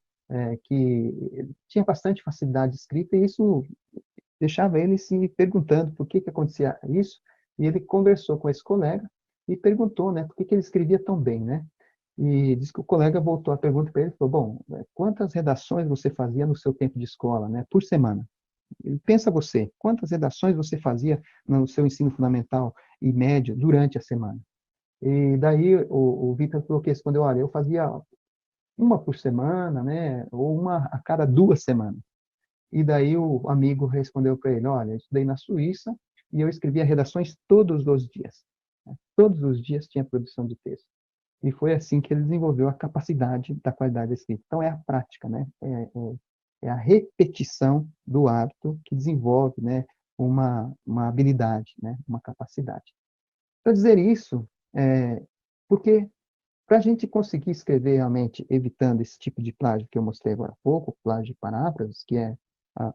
que tinha bastante facilidade de escrita, e isso deixava ele se perguntando por que acontecia isso, e ele conversou com esse colega e perguntou, né, por que ele escrevia tão bem, né? E diz que o colega voltou a pergunta para ele e falou: bom, quantas redações você fazia no seu tempo de escola, né, por semana? Pensa você, quantas redações você fazia no seu ensino fundamental e médio durante a semana? E daí o Vitor falou que respondeu: olha, eu fazia uma por semana, né, ou uma a cada 2 semanas. E daí o amigo respondeu para ele: olha, eu estudei na Suíça e eu escrevia redações todos os dias. Todos os dias tinha produção de texto. E foi assim que ele desenvolveu a capacidade da qualidade da escrita. Então, é a prática, né? É a repetição do hábito que desenvolve, né, uma habilidade, né, uma capacidade. Para dizer isso, porque para a gente conseguir escrever realmente evitando esse tipo de plágio que eu mostrei agora há pouco, plágio de paráfrases, que é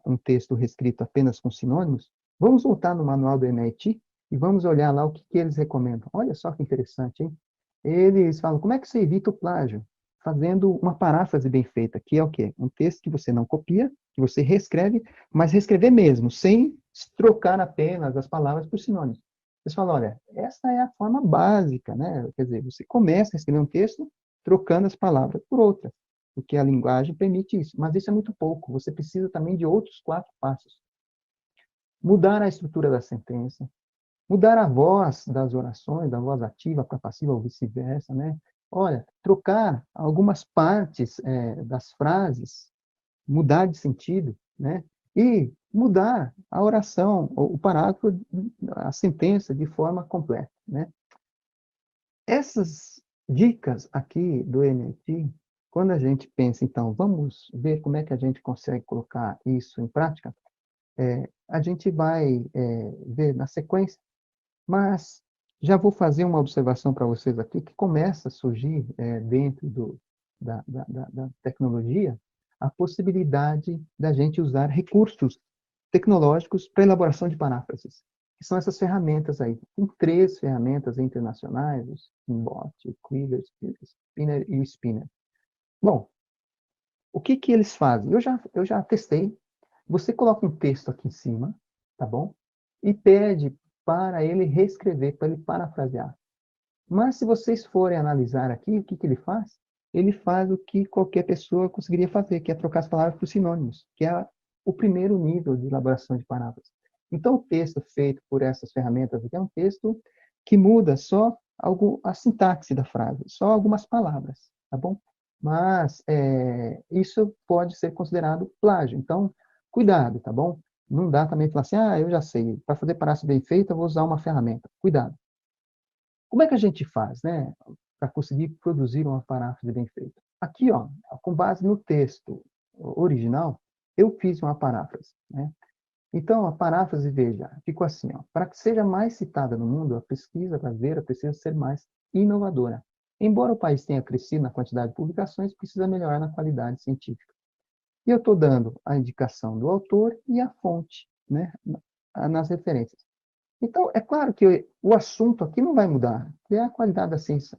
um texto reescrito apenas com sinônimos, vamos voltar no manual do MIT e vamos olhar lá o que eles recomendam. Olha só que interessante, hein? Eles falam: como é que você evita o plágio? Fazendo uma paráfrase bem feita, que é o quê? Um texto que você não copia, que você reescreve, mas reescrever mesmo, sem trocar apenas as palavras por sinônimos. Eles falam: olha, essa é a forma básica, né? Quer dizer, você começa a escrever um texto trocando as palavras por outras, porque a linguagem permite isso. Mas isso é muito pouco. Você precisa também de outros 4 passos. Mudar a estrutura da sentença, Mudar a voz das orações, da voz ativa para passiva ou vice-versa, né? Olha, trocar algumas partes das frases, mudar de sentido, né? E mudar a oração, o parágrafo, a sentença de forma completa, né? Essas dicas aqui do NLP, quando a gente pensa, então, vamos ver como é que a gente consegue colocar isso em prática, a gente vai ver na sequência, mas já vou fazer uma observação para vocês aqui, que começa a surgir dentro da tecnologia a possibilidade da gente usar recursos tecnológicos para elaboração de paráfrases, que são essas ferramentas aí. Tem 3 ferramentas internacionais, o Spinbot, o Krieger, Spinner e o Spinner. Bom, o que que eles fazem? Eu já testei. Você coloca um texto aqui em cima, tá bom? E pede para ele reescrever, para ele parafrasear. Mas se vocês forem analisar aqui, o que que ele faz? Ele faz o que qualquer pessoa conseguiria fazer, que é trocar as palavras por sinônimos, que é o primeiro nível de elaboração de palavras. Então, o texto feito por essas ferramentas aqui é um texto que muda só a sintaxe da frase, só algumas palavras, tá bom? Mas isso pode ser considerado plágio. Então, cuidado, tá bom? Não dá também falar assim, eu já sei, para fazer paráfrase bem feita, eu vou usar uma ferramenta. Cuidado. Como é que a gente faz, né, para conseguir produzir uma paráfrase bem feita? Aqui, ó, com base no texto original, eu fiz uma paráfrase, né? Então, a paráfrase, veja, ficou assim, ó, para que seja mais citada no mundo, a pesquisa brasileira precisa ser mais inovadora. Embora o país tenha crescido na quantidade de publicações, precisa melhorar na qualidade científica. E eu estou dando a indicação do autor e a fonte, né, nas referências. Então, é claro que o assunto aqui não vai mudar, que é a qualidade da ciência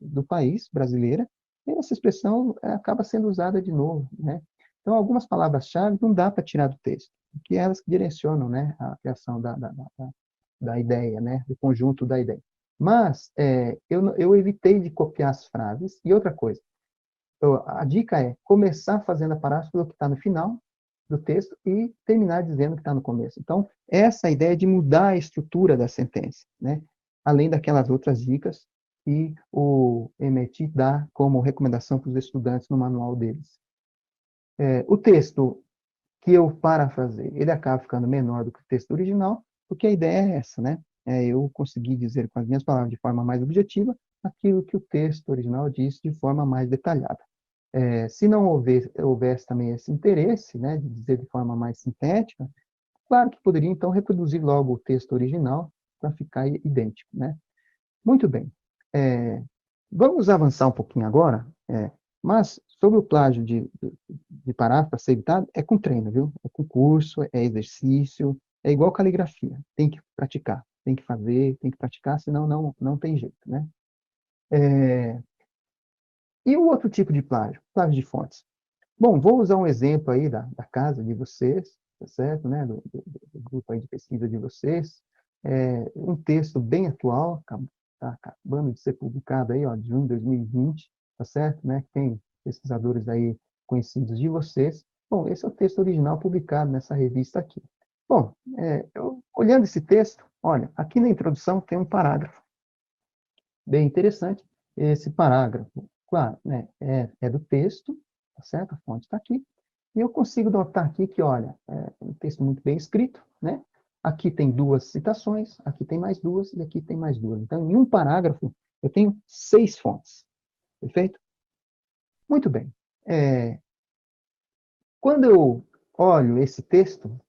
do país, brasileira, e essa expressão acaba sendo usada de novo, né? Então, algumas palavras-chave não dá para tirar do texto, porque elas que direcionam, né, a criação da ideia, né, do conjunto da ideia. Mas eu evitei de copiar as frases. E outra coisa, a dica é começar fazendo a paráfrase pelo que está no final do texto e terminar dizendo o que está no começo. Então, essa ideia de mudar a estrutura da sentença, né? Além daquelas outras dicas que o MIT dá como recomendação para os estudantes no manual deles. O texto que eu parafrasei, ele acaba ficando menor do que o texto original, porque a ideia é essa, né? Eu consegui dizer com as minhas palavras de forma mais objetiva aquilo que o texto original disse de forma mais detalhada. Se não houvesse também esse interesse, né, de dizer de forma mais sintética, claro que poderia, então, reproduzir logo o texto original para ficar idêntico, né? Muito bem. Vamos avançar um pouquinho agora, mas sobre o plágio de parágrafo para ser evitado, é com treino, viu? É com curso, é exercício, é igual caligrafia. Tem que praticar, tem que fazer, tem que praticar, senão não tem jeito, né? E o outro tipo de plágio? Plágio de fontes. Bom, vou usar um exemplo aí da casa de vocês, tá certo, né? Do grupo aí de pesquisa de vocês. Um texto bem atual, está acabando de ser publicado aí, ó, de junho de 2020, tá certo, né? Tem pesquisadores aí conhecidos de vocês. Bom, esse é o texto original publicado nessa revista aqui. Bom, olhando esse texto, olha, aqui na introdução tem um parágrafo bem interessante. Esse parágrafo, claro, né, é do texto, tá certo? A fonte está aqui. E eu consigo notar aqui que, olha, é um texto muito bem escrito, né? Aqui tem 2 citações, aqui tem mais 2 e aqui tem mais 2. Então, em um parágrafo, eu tenho 6 fontes. Perfeito? Muito bem. Quando eu olho esse texto,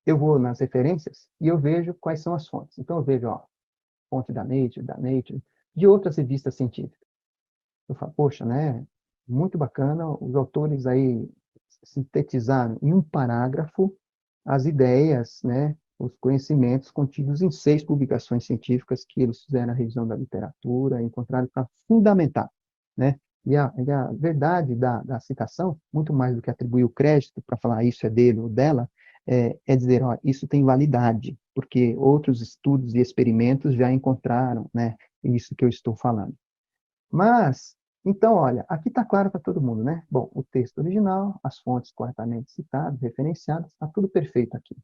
eu vou nas referências e eu vejo quais são as fontes. Então, eu vejo, ó, fonte da Nature, de outras revistas científicas. Eu falo, poxa, né? Muito bacana, os autores aí sintetizaram em um parágrafo as ideias, né? Os conhecimentos contidos em 6 publicações científicas que eles fizeram a revisão da literatura, encontraram para fundamentar, né? E a verdade da citação, muito mais do que atribuir o crédito para falar isso é dele ou dela, é dizer, ó, isso tem validade, porque outros estudos e experimentos já encontraram, né? Isso que eu estou falando. Mas, então, olha, aqui está claro para todo mundo, né? Bom, o texto original, as fontes corretamente citadas, referenciadas, está tudo perfeito aqui.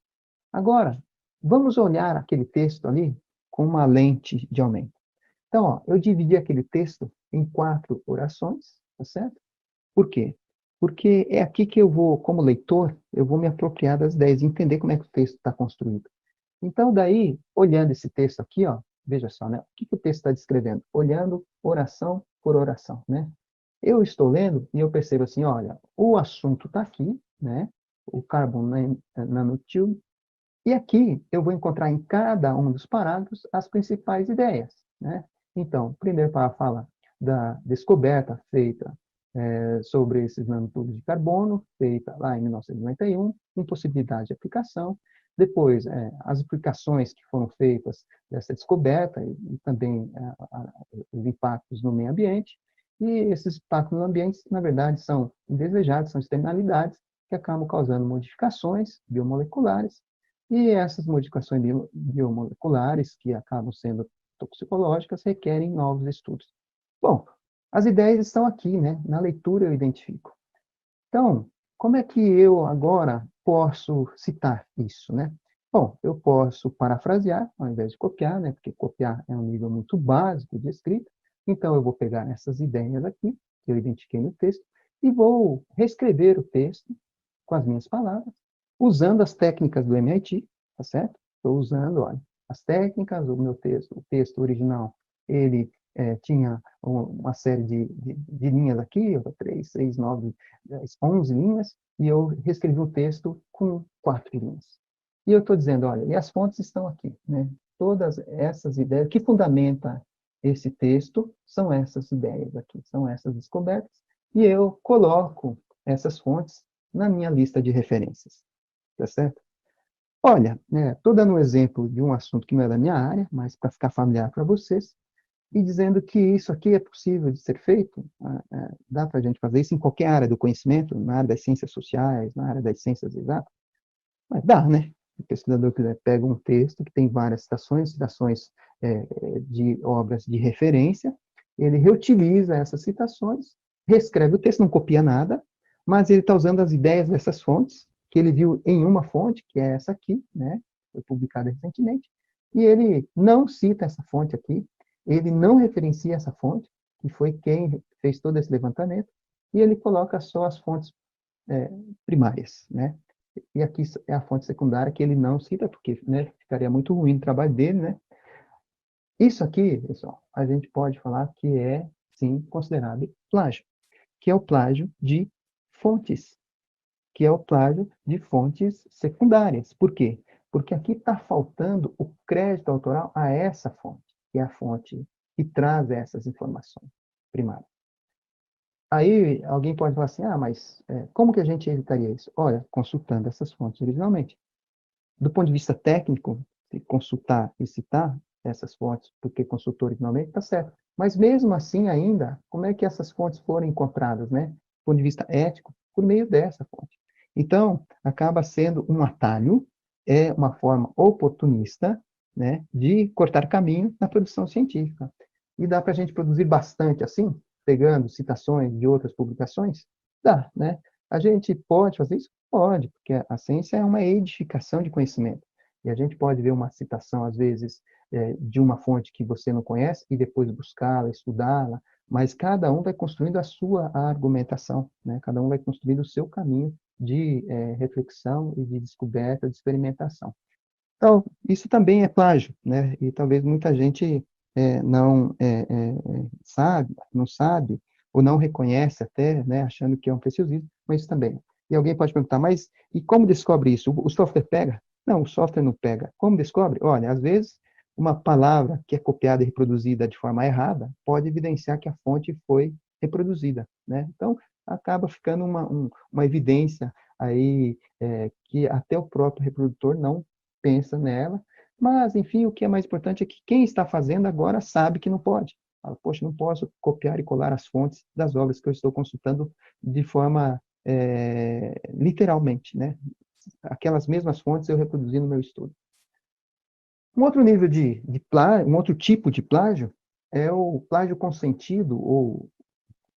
Agora, vamos olhar aquele texto ali com uma lente de aumento. Então, ó, eu dividi aquele texto em 4 orações, tá certo? Por quê? Porque é aqui que eu vou, como leitor, eu vou me apropriar das ideias, entender como é que o texto está construído. Então, daí, olhando esse texto aqui, ó, veja só, né? O que o texto está descrevendo? Olhando oração por oração, né? Eu estou lendo e eu percebo assim, olha, o assunto está aqui, né? O carbon nanotube, e aqui eu vou encontrar em cada um dos parágrafos as principais ideias, né? Então, primeiro parágrafo fala da descoberta feita sobre esses nanotubos de carbono, feita lá em 1991, impossibilidade de aplicação. Depois, as aplicações que foram feitas dessa descoberta e também os impactos no meio ambiente. E esses impactos no ambiente, na verdade, são indesejados, são externalidades que acabam causando modificações biomoleculares. E essas modificações biomoleculares, que acabam sendo toxicológicas, requerem novos estudos. Bom, as ideias estão aqui, né? Na leitura eu identifico. Então, como é que eu agora posso citar isso, né? Bom, eu posso parafrasear ao invés de copiar, né? Porque copiar é um nível muito básico de escrita. Então, eu vou pegar essas ideias aqui, que eu identifiquei no texto, e vou reescrever o texto com as minhas palavras, usando as técnicas do MIT, tá certo? Estou usando, olha, as técnicas, o texto original, ele tinha uma série de linhas aqui, 3, 6, 9, 10, 11 linhas, e eu reescrevi o texto com 4 linhas. E eu estou dizendo, olha, e as fontes estão aqui, né? Todas essas ideias, o que fundamenta esse texto são essas ideias aqui, são essas descobertas, e eu coloco essas fontes na minha lista de referências, tá certo? Olha, estou dando um exemplo de um assunto que não é da minha área, mas para ficar familiar para vocês, e dizendo que isso aqui é possível de ser feito, dá para a gente fazer isso em qualquer área do conhecimento, na área das ciências sociais, na área das ciências exatas, mas dá, né? O pesquisador quiser pega um texto que tem várias citações de obras de referência, ele reutiliza essas citações, reescreve o texto, não copia nada, mas ele está usando as ideias dessas fontes, que ele viu em uma fonte, que é essa aqui, né? Foi publicada recentemente, e ele não cita essa fonte aqui, ele não referencia essa fonte, que foi quem fez todo esse levantamento, e ele coloca só as fontes primárias, né? E aqui é a fonte secundária que ele não cita, porque, né, ficaria muito ruim o trabalho dele, né? Isso aqui, pessoal, a gente pode falar que é, sim, considerado plágio, que é o plágio de fontes, que é o plágio de fontes secundárias. Por quê? Porque aqui está faltando o crédito autoral a essa fonte, que é a fonte que traz essas informações primárias. Aí alguém pode falar assim, mas como que a gente evitaria isso? Olha, consultando essas fontes originalmente. Do ponto de vista técnico, se consultar e citar essas fontes, porque consultou originalmente, está certo. Mas mesmo assim ainda, como é que essas fontes foram encontradas, né? Do ponto de vista ético, por meio dessa fonte. Então, acaba sendo um atalho, é uma forma oportunista, né, de cortar caminho na produção científica. E dá para a gente produzir bastante assim, pegando citações de outras publicações? Dá, né? A gente pode fazer isso? Pode, porque a ciência é uma edificação de conhecimento. E a gente pode ver uma citação, às vezes, de uma fonte que você não conhece e depois buscá-la, estudá-la, mas cada um vai construindo a sua argumentação, né? Cada um vai construindo o seu caminho de reflexão e de descoberta, de experimentação. Então, isso também é plágio, né? E talvez muita gente não não sabe, ou não reconhece até, né, achando que é um preciosismo, mas isso também. E alguém pode perguntar, mas e como descobre isso? O software pega? Não, o software não pega. Como descobre? Olha, às vezes, uma palavra que é copiada e reproduzida de forma errada pode evidenciar que a fonte foi reproduzida, né? Então, acaba ficando uma evidência aí que até o próprio reprodutor não pensa nela, mas, enfim, o que é mais importante é que quem está fazendo agora sabe que não pode. Fala, poxa, não posso copiar e colar as fontes das obras que eu estou consultando de forma literalmente, né? Aquelas mesmas fontes eu reproduzi no meu estudo. Um outro nível de plágio, um outro tipo de plágio é o plágio consentido, ou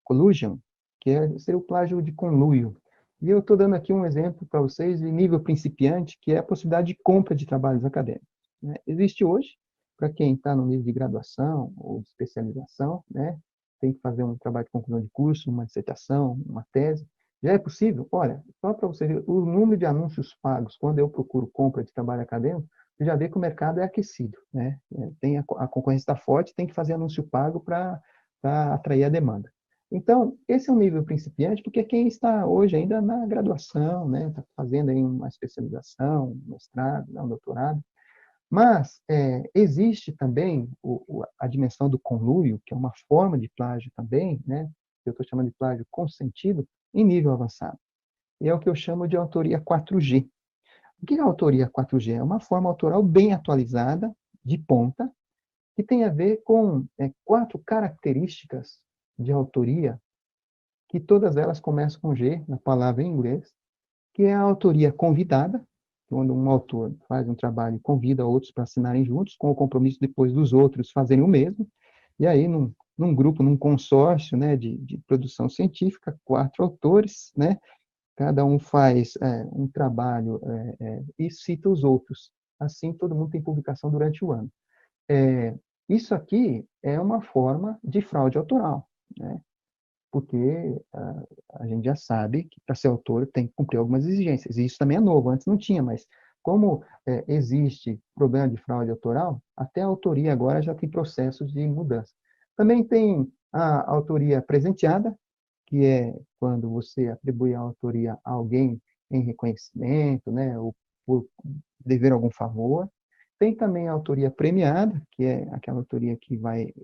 collusion, que seria o plágio de conluio. E eu estou dando aqui um exemplo para vocês de nível principiante, que é a possibilidade de compra de trabalhos acadêmicos. Né? Existe hoje, Para quem está no nível de graduação ou de especialização, né, tem que fazer um trabalho de conclusão de curso, uma dissertação, uma tese. Já é possível? Olha, só para você ver, o número de anúncios pagos, quando eu procuro compra de trabalho acadêmico, você já vê que o mercado é aquecido, né? Tem a concorrência está forte, tem que fazer anúncio pago para atrair a demanda. Então, esse é um nível principiante, porque quem está hoje ainda na graduação, né, está fazendo aí uma especialização, um mestrado, um doutorado, mas existe também a dimensão do conluio, que é uma forma de plágio também, né, que eu estou chamando de plágio consentido, em nível avançado. E é o que eu chamo de autoria 4G. O que é a autoria 4G? É uma forma autoral bem atualizada, de ponta, que tem a ver com 4 características de autoria, que todas elas começam com G, na palavra em inglês, que é a autoria convidada, quando um autor faz um trabalho e convida outros para assinarem juntos, com o compromisso depois dos outros fazerem o mesmo, e aí num grupo, num consórcio, né, de produção científica, 4 autores, né, cada um faz um trabalho e cita os outros. Assim, todo mundo tem publicação durante o ano. Isso aqui é uma forma de fraude autoral, né? Porque a gente já sabe que para ser autor tem que cumprir algumas exigências. E isso também é novo, antes não tinha, mas como existe problema de fraude autoral, até a autoria agora já tem processos de mudança. Também tem a autoria presenteada, que é quando você atribui a autoria a alguém em reconhecimento, né, ou por dever algum favor. Tem também a autoria premiada, que é aquela autoria que vai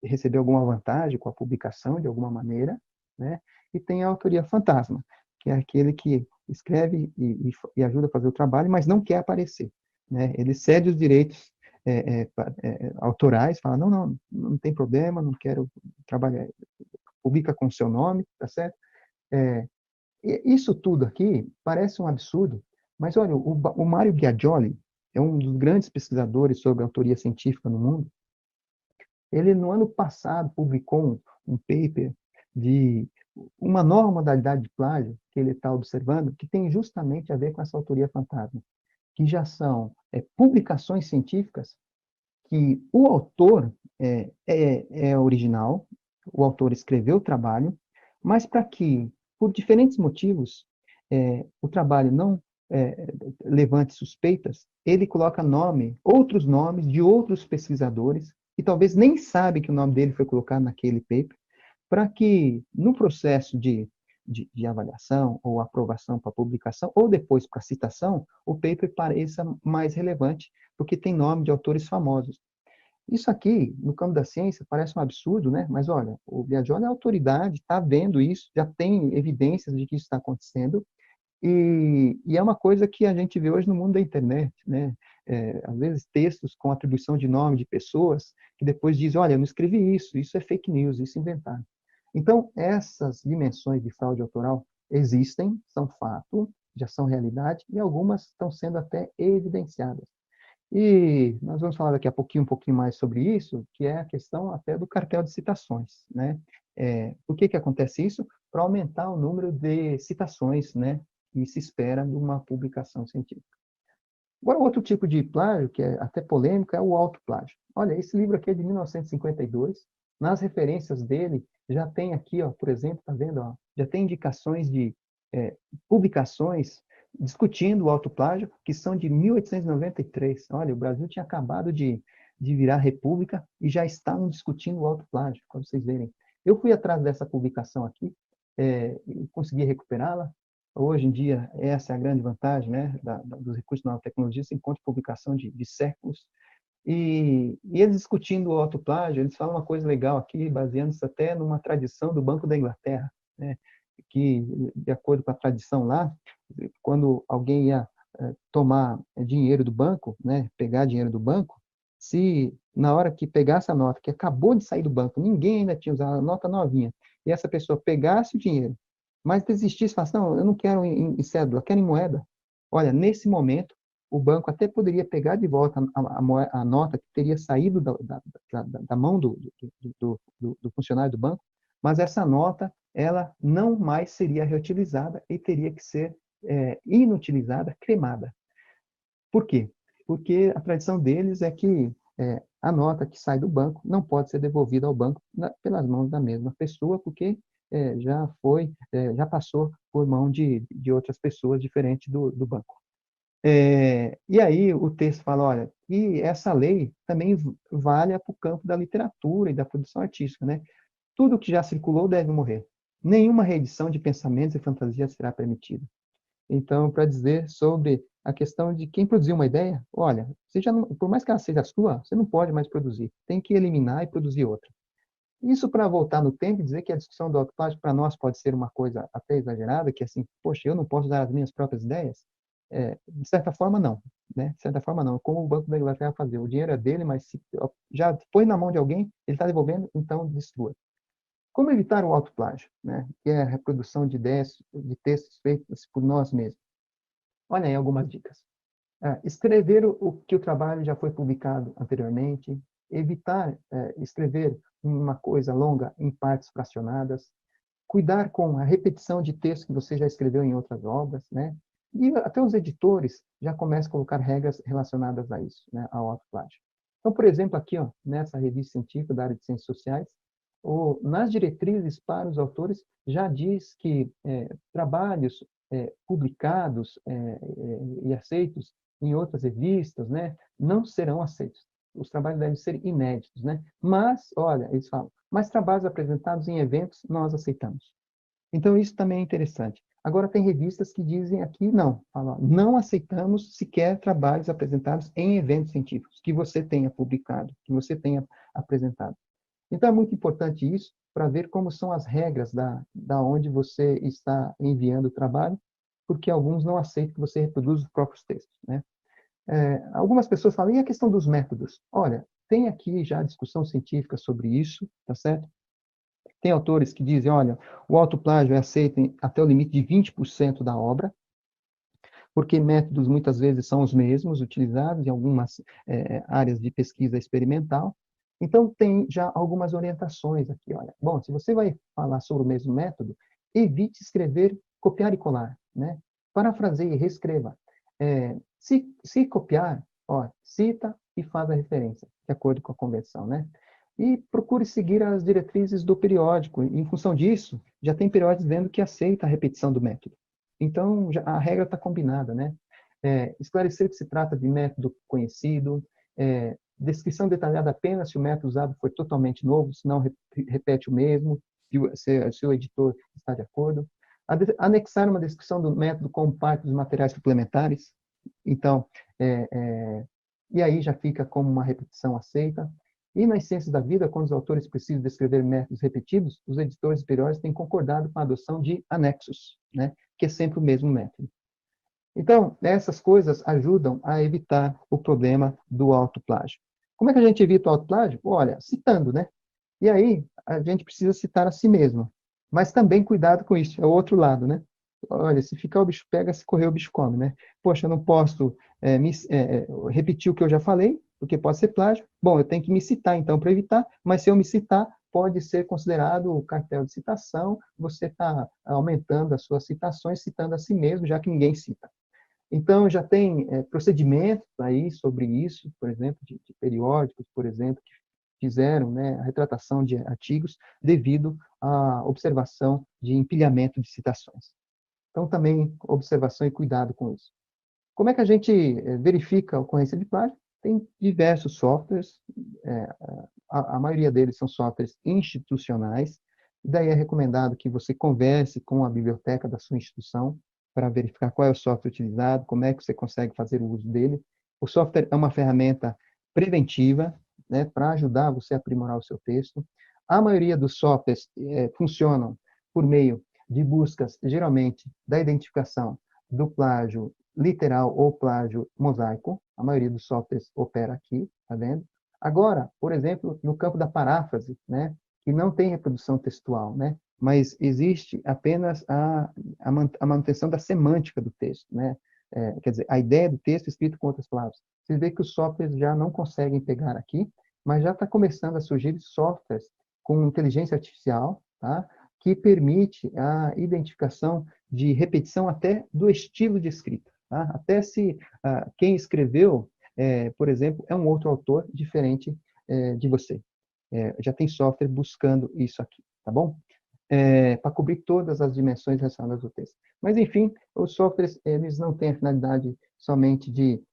receber alguma vantagem com a publicação, de alguma maneira, né? E tem a autoria fantasma, que é aquele que escreve e ajuda a fazer o trabalho, mas não quer aparecer, né? Ele cede os direitos autorais, fala, não tem problema, não quero trabalhar, publica com o seu nome, tá certo? Isso tudo aqui parece um absurdo, mas olha, o Mário Biagioli é um dos grandes pesquisadores sobre autoria científica no mundo. Ele, no ano passado, publicou um paper de uma nova modalidade de plágio que ele está observando, que tem justamente a ver com essa autoria fantasma, que já são publicações científicas que o autor é original, o autor escreveu o trabalho, mas para que, por diferentes motivos, o trabalho não levante suspeitas, ele coloca outros nomes de outros pesquisadores, que talvez nem sabe que o nome dele foi colocado naquele paper, para que, no processo de avaliação ou aprovação para publicação, ou depois para citação, o paper pareça mais relevante, porque tem nome de autores famosos. Isso aqui, no campo da ciência, parece um absurdo, né? Mas olha, o Biagioli é autoridade, está vendo isso, já tem evidências de que isso está acontecendo, e é uma coisa que a gente vê hoje no mundo da internet, né? Às vezes textos com atribuição de nome de pessoas que depois dizem, olha, eu não escrevi isso é fake news, isso inventaram. Então, essas dimensões de fraude autoral existem, são fato, já são realidade, e algumas estão sendo até evidenciadas. E nós vamos falar daqui a pouquinho, um pouquinho mais sobre isso, que é a questão até do cartel de citações, né? Por que acontece isso? Para aumentar o número de citações, né, que se espera de uma publicação científica. Agora, outro tipo de plágio, que é até polêmico, é o autoplágio. Olha, esse livro aqui é de 1952, nas referências dele, já tem aqui, ó, por exemplo, tá vendo? Ó, já tem indicações de publicações discutindo o autoplágio, que são de 1893. Olha, o Brasil tinha acabado de virar república e já estavam discutindo o autoplágio, para vocês verem. Eu fui atrás dessa publicação aqui, e consegui recuperá-la. Hoje em dia, essa é a grande vantagem, né, dos recursos da nova tecnologia, você encontra publicação de séculos. E eles discutindo o autoplágio, eles falam uma coisa legal aqui, baseando-se até numa tradição do Banco da Inglaterra, né, que, de acordo com a tradição lá, quando alguém ia tomar dinheiro do banco, né, pegar dinheiro do banco, se na hora que pegasse a nota, que acabou de sair do banco, ninguém ainda tinha usado a nota novinha, e essa pessoa pegasse o dinheiro, mas desistisse e falasse, não, eu não quero em cédula, eu quero em moeda. Olha, nesse momento, o banco até poderia pegar de volta a nota que teria saído da mão do funcionário do banco, mas essa nota, ela não mais seria reutilizada e teria que ser inutilizada, cremada. Por quê? Porque a tradição deles é que a nota que sai do banco não pode ser devolvida ao banco pelas mãos da mesma pessoa, porque já passou por mão de outras pessoas diferentes do banco. E aí o texto fala, olha, e essa lei também vale para o campo da literatura e da produção artística, né? Tudo que já circulou deve morrer. Nenhuma reedição de pensamentos e fantasias será permitida. Então, para dizer sobre a questão de quem produziu uma ideia, olha, você já não, por mais que ela seja sua, você não pode mais produzir. Tem que eliminar e produzir outra. Isso para voltar no tempo e dizer que a discussão do autoplágio para nós pode ser uma coisa até exagerada, que assim, poxa, eu não posso dar as minhas próprias ideias? De certa forma, não. Né? De certa forma, não. Como o Banco da Inglaterra fazer? O dinheiro é dele, mas se já foi na mão de alguém, ele está devolvendo, então destrua. Como evitar o autoplágio, né? Que é a reprodução de ideias, de textos feitos por nós mesmos? Olha aí algumas dicas. Escrever o que o trabalho já foi publicado anteriormente, evitar escrever uma coisa longa em partes fracionadas, cuidar com a repetição de texto que você já escreveu em outras obras, né? E até os editores já começam a colocar regras relacionadas a isso, né? Ao autoplágio. Então, por exemplo, aqui, ó, nessa revista científica da área de ciências sociais, nas diretrizes para os autores já diz que trabalhos publicados e aceitos em outras revistas, né, não serão aceitos. Os trabalhos devem ser inéditos, né? Mas, olha, eles falam, mas trabalhos apresentados em eventos nós aceitamos. Então, isso também é interessante. Agora, tem revistas que dizem aqui, não, falam, não aceitamos sequer trabalhos apresentados em eventos científicos, que você tenha publicado, que você tenha apresentado. Então, é muito importante isso para ver como são as regras da onde você está enviando o trabalho, porque alguns não aceitam que você reproduza os próprios textos, né? Algumas pessoas falam, e a questão dos métodos? Olha, tem aqui já discussão científica sobre isso, tá certo? Tem autores que dizem, olha, o autoplágio é aceito até o limite de 20% da obra, porque métodos muitas vezes são os mesmos utilizados em algumas áreas de pesquisa experimental. Então, tem já algumas orientações aqui. Olha, bom, se você vai falar sobre o mesmo método, evite escrever, copiar e colar, né? Parafraseie, reescreva. Se copiar, ó, cita e faz a referência, de acordo com a convenção, né? E procure seguir as diretrizes do periódico. Em função disso, já tem periódicos dizendo que aceita a repetição do método. Então, a regra está combinada, né? Esclarecer que se trata de método conhecido, descrição detalhada apenas se o método usado for totalmente novo, se não repete o mesmo, se o editor está de acordo. Anexar uma descrição do método como parte dos materiais suplementares. Então, e aí já fica como uma repetição aceita. E nas ciências da vida, quando os autores precisam descrever métodos repetidos, os editores periódicos têm concordado com a adoção de anexos, né? Que é sempre o mesmo método. Então, essas coisas ajudam a evitar o problema do autoplágio. Como é que a gente evita o autoplágio? Olha, citando, né? E aí, a gente precisa citar a si mesmo. Mas também cuidado com isso, é o outro lado, né? Olha, se ficar o bicho pega, se correr o bicho come, né? Poxa, eu não posso repetir o que eu já falei, porque pode ser plágio. Bom, eu tenho que me citar, então, para evitar, mas se eu me citar, pode ser considerado o cartel de citação, você está aumentando as suas citações, citando a si mesmo, já que ninguém cita. Então, já tem procedimentos aí sobre isso, por exemplo, de periódicos, por exemplo, que fizeram, né, a retratação de artigos devido à observação de empilhamento de citações. Então, também observação e cuidado com isso. Como é que a gente verifica a ocorrência de plágio? Tem diversos softwares, a maioria deles são softwares institucionais, e daí é recomendado que você converse com a biblioteca da sua instituição para verificar qual é o software utilizado, como é que você consegue fazer o uso dele. O software é uma ferramenta preventiva, né, para ajudar você a aprimorar o seu texto. A maioria dos softwares funcionam por meio de buscas, geralmente, da identificação do plágio literal ou plágio mosaico. A maioria dos softwares opera aqui, tá vendo? Agora, por exemplo, no campo da paráfrase, né, que não tem reprodução textual, né, mas existe apenas a manutenção da semântica do texto, né? Quer dizer, a ideia do texto escrito com outras palavras. Vocês veem que os softwares já não conseguem pegar aqui, mas já está começando a surgir softwares com inteligência artificial, tá? Que permite a identificação de repetição até do estilo de escrita. Tá? Até se quem escreveu por exemplo, é um outro autor diferente de você. Já tem software buscando isso aqui, tá bom? Para cobrir todas as dimensões relacionadas ao texto. Mas, enfim, os softwares, eles não têm a finalidade somente de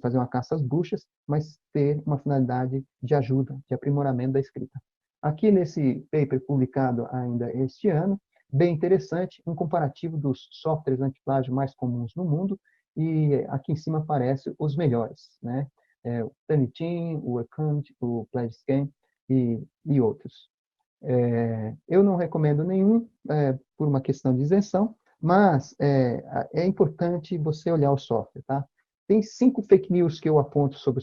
fazer uma caça às bruxas, mas ter uma finalidade de ajuda, de aprimoramento da escrita. Aqui nesse paper publicado ainda este ano, bem interessante, um comparativo dos softwares antiplágio mais comuns no mundo, e aqui em cima aparecem os melhores, né? O Turnitin, o Workant, o PlagiScan e outros. Eu não recomendo nenhum por uma questão de isenção, mas é importante você olhar o software, tá? Tem 5 fake news que eu aponto sobre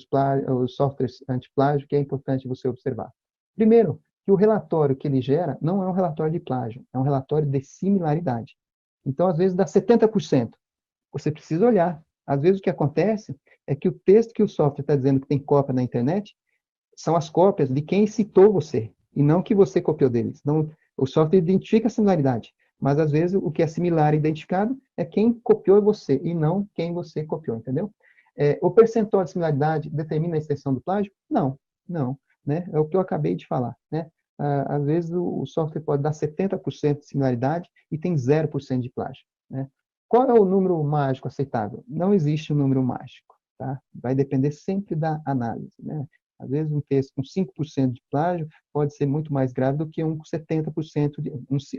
os softwares antiplágio que é importante você observar. Primeiro, que o relatório que ele gera não é um relatório de plágio, é um relatório de similaridade. Então, às vezes, dá 70%. Você precisa olhar. Às vezes, o que acontece é que o texto que o software está dizendo que tem cópia na internet são as cópias de quem citou você, e não que você copiou deles. Então, o software identifica a similaridade, mas às vezes o que é similar identificado é quem copiou você, e não quem você copiou, entendeu? O percentual de similaridade determina a extensão do plágio? Não, não, né? É o que eu acabei de falar, né? Às vezes o software pode dar 70% de similaridade e tem 0% de plágio, né? Qual é o número mágico aceitável? Não existe um número mágico, tá? Vai depender sempre da análise, né? Às vezes, um texto com 5% de plágio pode ser muito mais grave do que um com 70%,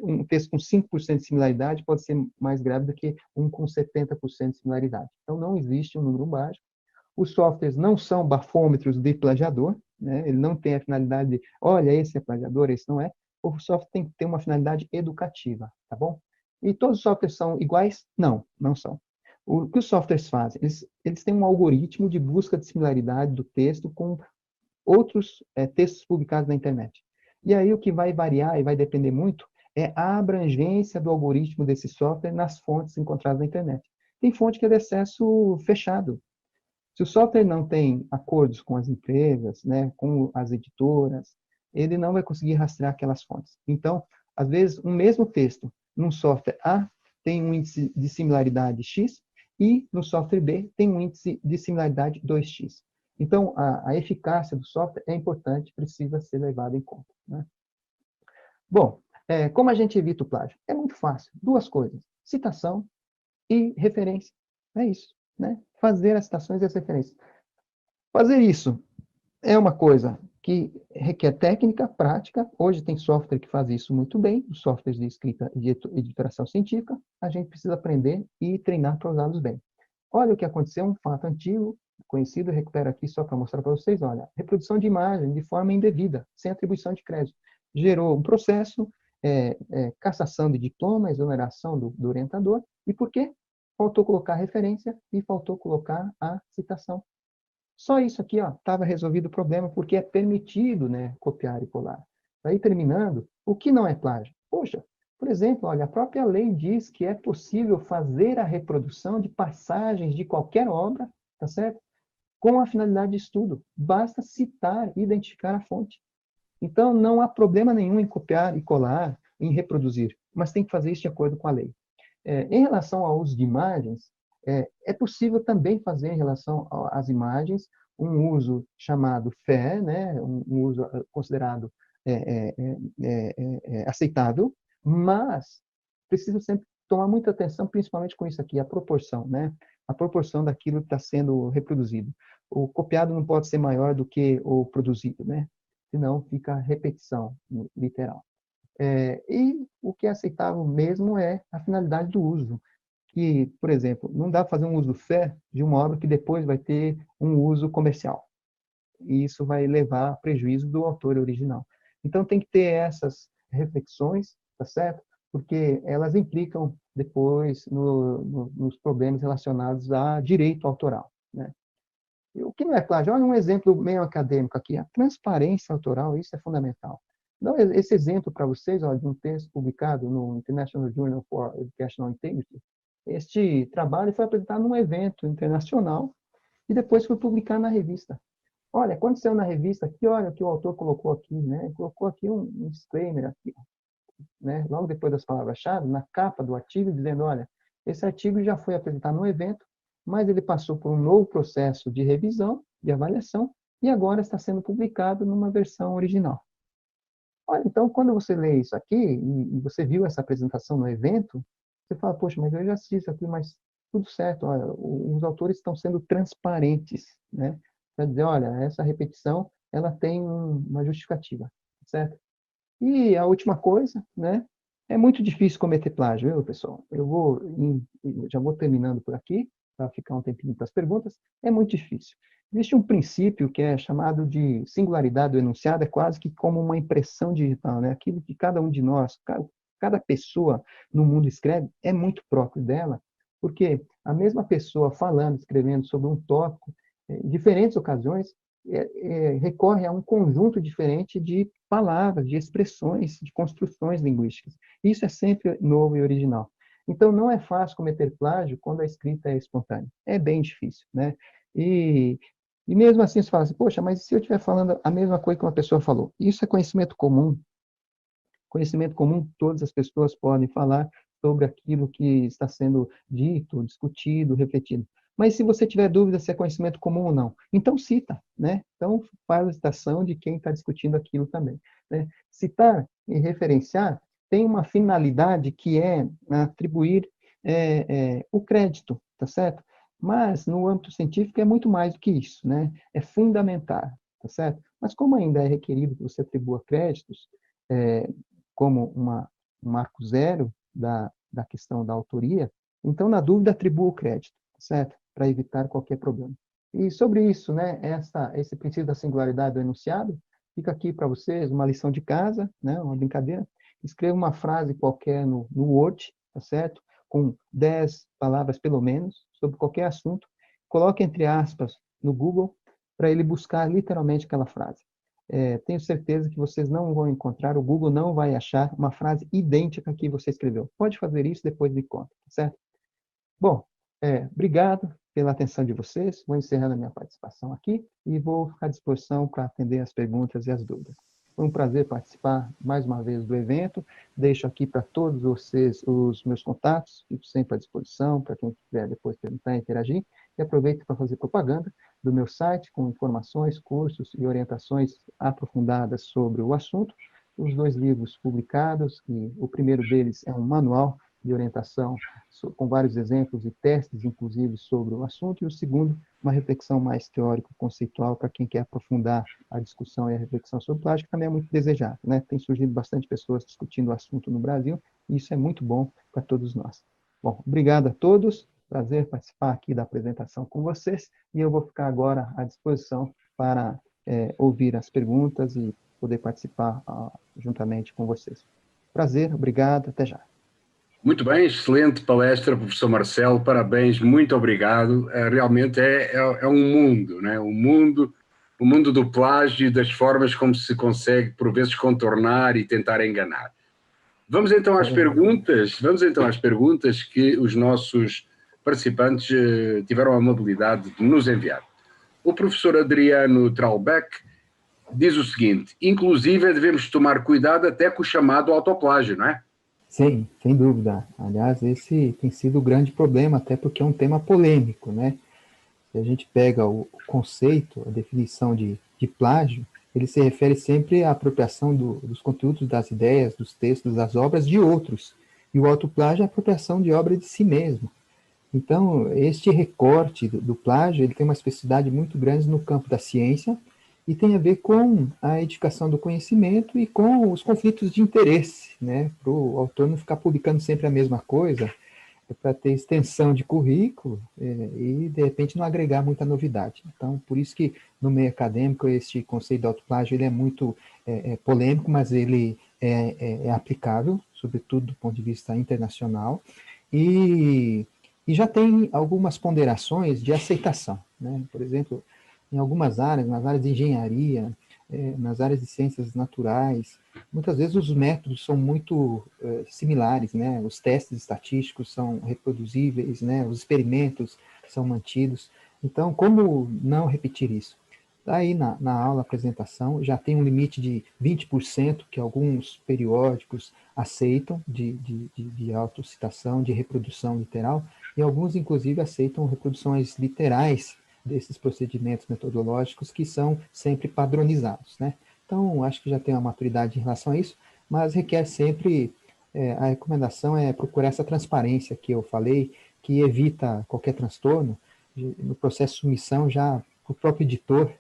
um texto com 5% de similaridade pode ser mais grave do que um com 70% de similaridade. Então, não existe um número mágico. Os softwares não são bafômetros de plagiador, né? Ele não tem a finalidade de, olha, esse é plagiador, esse não é. O software tem que ter uma finalidade educativa, tá bom? E todos os softwares são iguais? Não, não são. O que os softwares fazem? Eles têm um algoritmo de busca de similaridade do texto com outros textos publicados na internet. E aí o que vai variar e vai depender muito é a abrangência do algoritmo desse software nas fontes encontradas na internet. Tem fonte que é de acesso fechado. Se o software não tem acordos com as empresas, né, com as editoras, ele não vai conseguir rastrear aquelas fontes. Então, às vezes, um mesmo texto num software A tem um índice de similaridade X e no software B tem um índice de similaridade 2x. Então, a eficácia do software é importante, precisa ser levada em conta, né? Bom, como a gente evita o plágio? É muito fácil. 2 coisas: citação e referência. É isso, né? Fazer as citações e as referências. Fazer isso é uma coisa que requer técnica, prática. Hoje tem software que faz isso muito bem, os softwares de escrita e de editoração científica. A gente precisa aprender e treinar para usá-los bem. Olha o que aconteceu, um fato antigo, conhecido, eu recupero aqui só para mostrar para vocês, olha, reprodução de imagem de forma indevida, sem atribuição de crédito. Gerou um processo, cassação de diploma, exoneração do orientador. E por quê? Faltou colocar a referência e faltou colocar a citação. Só isso aqui estava resolvido o problema, porque é permitido, né, copiar e colar. Daí, terminando, o que não é plágio? Poxa, por exemplo, olha, a própria lei diz que é possível fazer a reprodução de passagens de qualquer obra, tá certo? Com a finalidade de estudo. Basta citar e identificar a fonte. Então, não há problema nenhum em copiar e colar, em reproduzir, mas tem que fazer isso de acordo com a lei. Em relação ao uso de imagens, é possível também fazer em relação às imagens um uso chamado fair, né? Um uso considerado aceitável, mas precisa sempre tomar muita atenção, principalmente com isso aqui, a proporção, né? A proporção daquilo que está sendo reproduzido. O copiado não pode ser maior do que o produzido, né? Senão fica repetição literal. E o que é aceitável mesmo é a finalidade do uso. Que, por exemplo, não dá para fazer um uso fair de uma obra que depois vai ter um uso comercial. E isso vai levar a prejuízo do autor original. Então, tem que ter essas reflexões, tá certo? Porque elas implicam depois nos problemas relacionados a direito autoral, né? E o que não é plágio? Olha um exemplo meio acadêmico aqui. A transparência autoral, isso é fundamental. Dá esse exemplo para vocês, de um texto publicado no International Journal for Educational Integrity. Este trabalho foi apresentado num evento internacional e depois foi publicado na revista. Olha, quando saiu na revista aqui, olha o que o autor colocou aqui, né? Colocou aqui um disclaimer aqui, né? Logo depois das palavras-chave, na capa do artigo, dizendo, olha, esse artigo já foi apresentado no evento mas ele passou por um novo processo de revisão, de avaliação, e agora está sendo publicado numa versão original. Olha, então, quando você lê isso aqui, e você viu essa apresentação no evento, você fala, poxa, mas eu já assisti isso aqui, mas tudo certo, olha, os autores estão sendo transparentes, né? Para dizer, olha, essa repetição, ela tem uma justificativa, certo? E a última coisa, né? É muito difícil cometer plágio, viu, pessoal? Já vou terminando por aqui, para ficar um tempinho para as perguntas. É muito difícil. Existe um princípio que é chamado de singularidade do enunciado, é quase que como uma impressão digital, né? Aquilo que cada um de nós, cada pessoa no mundo escreve, é muito próprio dela, porque a mesma pessoa falando, escrevendo sobre um tópico, em diferentes ocasiões, recorre a um conjunto diferente de palavras, de expressões, de construções linguísticas. Isso é sempre novo e original. Então, não é fácil cometer plágio quando a escrita é espontânea. É bem difícil, né? E mesmo assim, você fala assim, poxa, mas se eu estiver falando a mesma coisa que uma pessoa falou? Isso é conhecimento comum. Conhecimento comum, todas as pessoas podem falar sobre aquilo que está sendo dito, discutido, refletido. Mas se você tiver dúvida se é conhecimento comum ou não, então cita, né? Então faz a citação de quem está discutindo aquilo também, né? Citar e referenciar tem uma finalidade que é atribuir o crédito, tá certo? Mas no âmbito científico é muito mais do que isso, né? É fundamentar, tá certo? Mas como ainda é requerido que você atribua créditos, como um marco zero da questão da autoria, então, na dúvida, atribua o crédito, certo? Para evitar qualquer problema. E sobre isso, né, esse princípio da singularidade do enunciado, fica aqui para vocês uma lição de casa, né, uma brincadeira. Escreva uma frase qualquer no Word, tá certo? Com 10 palavras, pelo menos, sobre qualquer assunto. Coloque entre aspas no Google para ele buscar literalmente aquela frase. Tenho certeza que vocês não vão encontrar, o Google não vai achar uma frase idêntica que você escreveu. Pode fazer isso, depois me conta, tá certo? Bom, obrigado pela atenção de vocês. Vou encerrando a minha participação aqui e vou ficar à disposição para atender as perguntas e as dúvidas. Foi um prazer participar mais uma vez do evento. Deixo aqui para todos vocês os meus contatos, fico sempre à disposição para quem quiser depois perguntar e interagir. E aproveito para fazer propaganda do meu site com informações, cursos e orientações aprofundadas sobre o assunto. Os 2 livros publicados, e o primeiro deles é um manual de orientação com vários exemplos e testes, inclusive, sobre o assunto, e o segundo, uma reflexão mais teórico-conceitual para quem quer aprofundar a discussão e a reflexão sobre plágio, que também é muito desejado, né? Tem surgido bastante pessoas discutindo o assunto no Brasil, e isso é muito bom para todos nós. Bom, obrigado a todos, prazer participar aqui da apresentação com vocês, e eu vou ficar agora à disposição para ouvir as perguntas e poder participar juntamente com vocês. Prazer, obrigado, até já. Muito bem, excelente palestra, professor Marcelo, parabéns, muito obrigado. Realmente é um mundo, né? O mundo do plágio e das formas como se consegue, por vezes, contornar e tentar enganar. Vamos então às perguntas que os nossos participantes tiveram a amabilidade de nos enviar. O professor Adriano Tralbeck diz o seguinte: inclusive devemos tomar cuidado até com o chamado autoplágio, não é? Sim, sem dúvida. Aliás, esse tem sido o grande problema, até porque é um tema polêmico, né? Se a gente pega o conceito, a definição de plágio, ele se refere sempre à apropriação dos conteúdos, das ideias, dos textos, das obras de outros. E o autoplágio é a apropriação de obra de si mesmo. Então, este recorte do plágio, ele tem uma especificidade muito grande no campo da ciência e tem a ver com a edificação do conhecimento e com os conflitos de interesse, né? Para o autor não ficar publicando sempre a mesma coisa, para ter extensão de currículo e, de repente, não agregar muita novidade. Então, por isso que, no meio acadêmico, este conceito de autoplágio ele é muito polêmico, mas ele é aplicável, sobretudo do ponto de vista internacional, e já tem algumas ponderações de aceitação, né? Por exemplo, em algumas áreas, nas áreas de engenharia, nas áreas de ciências naturais, muitas vezes os métodos são muito similares, né? Os testes estatísticos são reproduzíveis, né? Os experimentos são mantidos. Então, como não repetir isso? Está aí na aula, apresentação, já tem um limite de 20% que alguns periódicos aceitam de autocitação, de reprodução literal, e alguns, inclusive, aceitam reproduções literais desses procedimentos metodológicos que são sempre padronizados, né? Então, acho que já tem uma maturidade em relação a isso, mas requer sempre, a recomendação é procurar essa transparência que eu falei, que evita qualquer transtorno, no processo de submissão já o próprio editor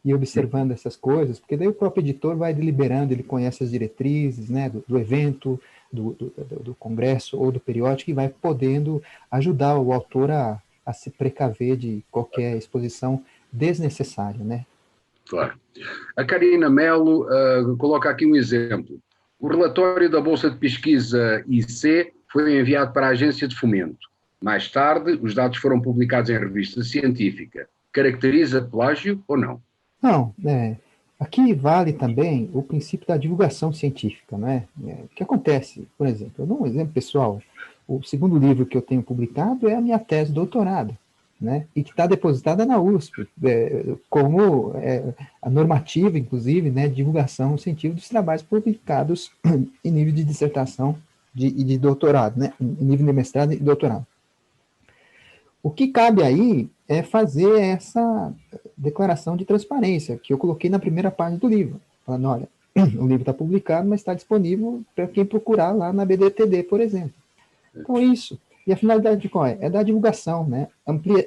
e observando essas coisas, porque daí o próprio editor vai deliberando, ele conhece as diretrizes, né, do evento, do congresso ou do periódico, e vai podendo ajudar o autor a se precaver de qualquer exposição desnecessária, né? Claro. A Karina Melo coloca aqui um exemplo. O relatório da Bolsa de Pesquisa IC foi enviado para a Agência de Fomento. Mais tarde, os dados foram publicados em revista científica. Caracteriza plágio ou não? Não, aqui vale também o princípio da divulgação científica, né? O que acontece, por exemplo, eu dou um exemplo pessoal, o segundo livro que eu tenho publicado é a minha tese de doutorado, né? E que está depositada na USP, como a normativa, inclusive, né, de divulgação científica dos trabalhos publicados em nível de dissertação e de doutorado, né? Em nível de mestrado e doutorado. O que cabe aí é fazer essa declaração de transparência, que eu coloquei na primeira página do livro, falando, olha, o livro está publicado, mas está disponível para quem procurar lá na BDTD, por exemplo. Então, isso. E a finalidade de qual é? É da divulgação, né?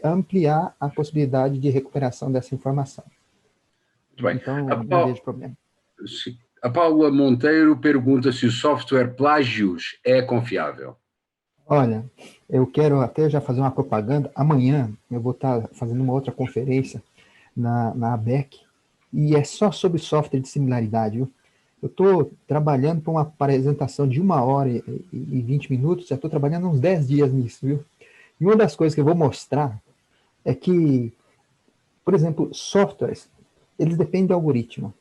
Ampliar a possibilidade de recuperação dessa informação. Muito bem. Então, não vejo problema. A Paula Monteiro pergunta se o software Plágios é confiável. Olha, eu quero até já fazer uma propaganda. Amanhã eu vou estar fazendo uma outra conferência na ABEC, e é só sobre software de similaridade, viu? Eu estou trabalhando para uma apresentação de 1h e 20 minutos, já estou trabalhando uns 10 dias nisso, viu? E uma das coisas que eu vou mostrar é que, por exemplo, softwares, eles dependem do algoritmo.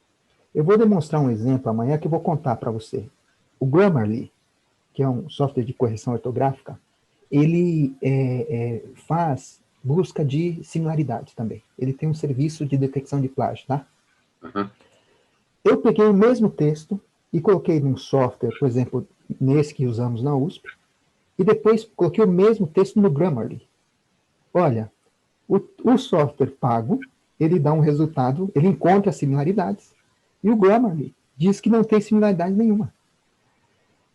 Eu vou demonstrar um exemplo amanhã que eu vou contar para você. O Grammarly, que é um software de correção ortográfica, ele faz busca de similaridade também. Ele tem um serviço de detecção de plágio, tá? Uhum. Eu peguei o mesmo texto e coloquei num software, por exemplo, nesse que usamos na USP, e depois coloquei o mesmo texto no Grammarly. Olha, o software pago, ele dá um resultado, ele encontra similaridades, e o Grammarly diz que não tem similaridade nenhuma.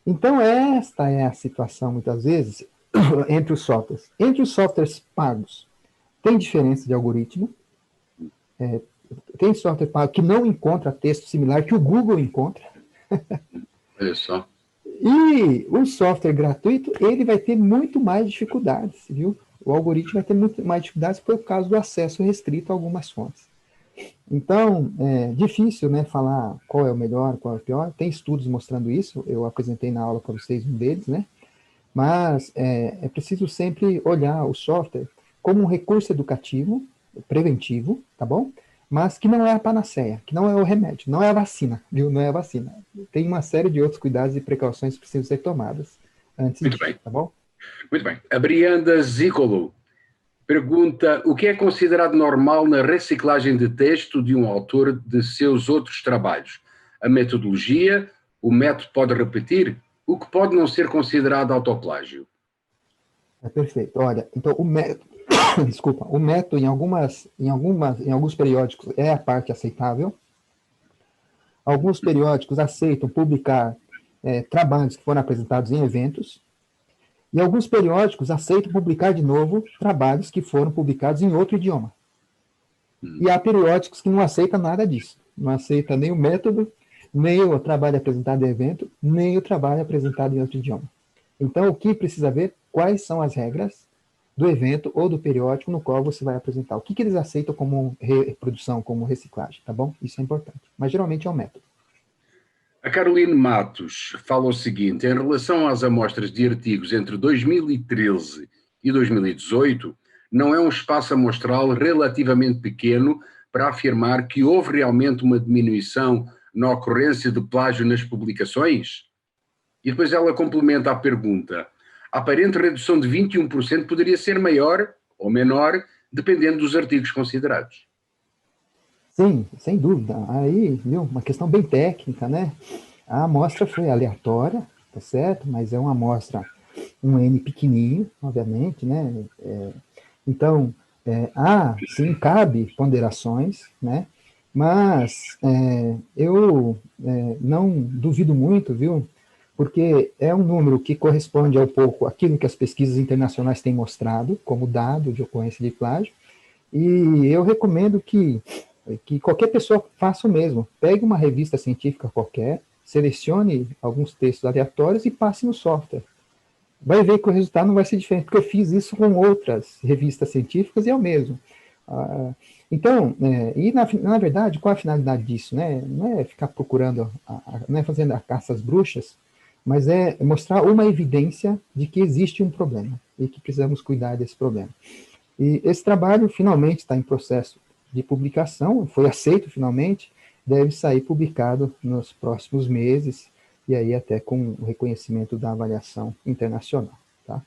Então, esta é a situação, muitas vezes, entre os softwares. Entre os softwares pagos, tem diferença de algoritmo. Tem software pago que não encontra texto similar que o Google encontra. Olha só. E o software gratuito, ele vai ter muito mais dificuldades, viu? O algoritmo vai ter muito mais dificuldades por causa do acesso restrito a algumas fontes. Então, é difícil, né, falar qual é o melhor, qual é o pior. Tem estudos mostrando isso, eu apresentei na aula para vocês um deles, né? Mas é preciso sempre olhar o software como um recurso educativo, preventivo, tá bom? Mas que não é a panaceia, que não é o remédio, não é a vacina, viu? Não é a vacina. Tem uma série de outros cuidados e precauções que precisam ser tomadas antes Muito disso, bem. tá bom? Muito bem. A Brianda Zicolo pergunta o que é considerado normal na reciclagem de texto de um autor de seus outros trabalhos. A metodologia, o método pode repetir, o que pode não ser considerado autoplágio. Perfeito. Olha, então o método, desculpa, o método em alguns periódicos é a parte aceitável. Alguns periódicos aceitam publicar trabalhos que foram apresentados em eventos. E alguns periódicos aceitam publicar de novo trabalhos que foram publicados em outro idioma. E há periódicos que não aceitam nada disso. Não aceita nem o método, nem o trabalho apresentado em evento, nem o trabalho apresentado em outro idioma. Então, o que precisa ver? Quais são as regras do evento ou do periódico no qual você vai apresentar. O que eles aceitam como reprodução, como reciclagem, tá bom? Isso é importante. Mas, geralmente, é o método. A Caroline Matos fala o seguinte: em relação às amostras de artigos entre 2013 e 2018, não é um espaço amostral relativamente pequeno para afirmar que houve realmente uma diminuição na ocorrência de plágio nas publicações? E depois ela complementa a pergunta: a aparente redução de 21% poderia ser maior ou menor, dependendo dos artigos considerados. Sim, sem dúvida. Aí, viu, uma questão bem técnica, né? A amostra foi aleatória, tá certo? Mas é uma amostra, um N pequenininho, obviamente, né? Então, sim, cabe ponderações, né? Mas eu não duvido muito, viu? Porque é um número que corresponde ao pouco aquilo que as pesquisas internacionais têm mostrado como dado de ocorrência de plágio, e eu recomendo que qualquer pessoa faça o mesmo. Pegue uma revista científica qualquer, selecione alguns textos aleatórios e passe no software. Vai ver que o resultado não vai ser diferente, porque eu fiz isso com outras revistas científicas e é o mesmo. Ah, então, e na verdade, qual a finalidade disso? Né? Não é ficar procurando, não é fazendo a caça às bruxas, mas é mostrar uma evidência de que existe um problema e que precisamos cuidar desse problema. E esse trabalho finalmente está em processo de publicação, foi aceito finalmente, deve sair publicado nos próximos meses, e aí até com o reconhecimento da avaliação internacional, tá?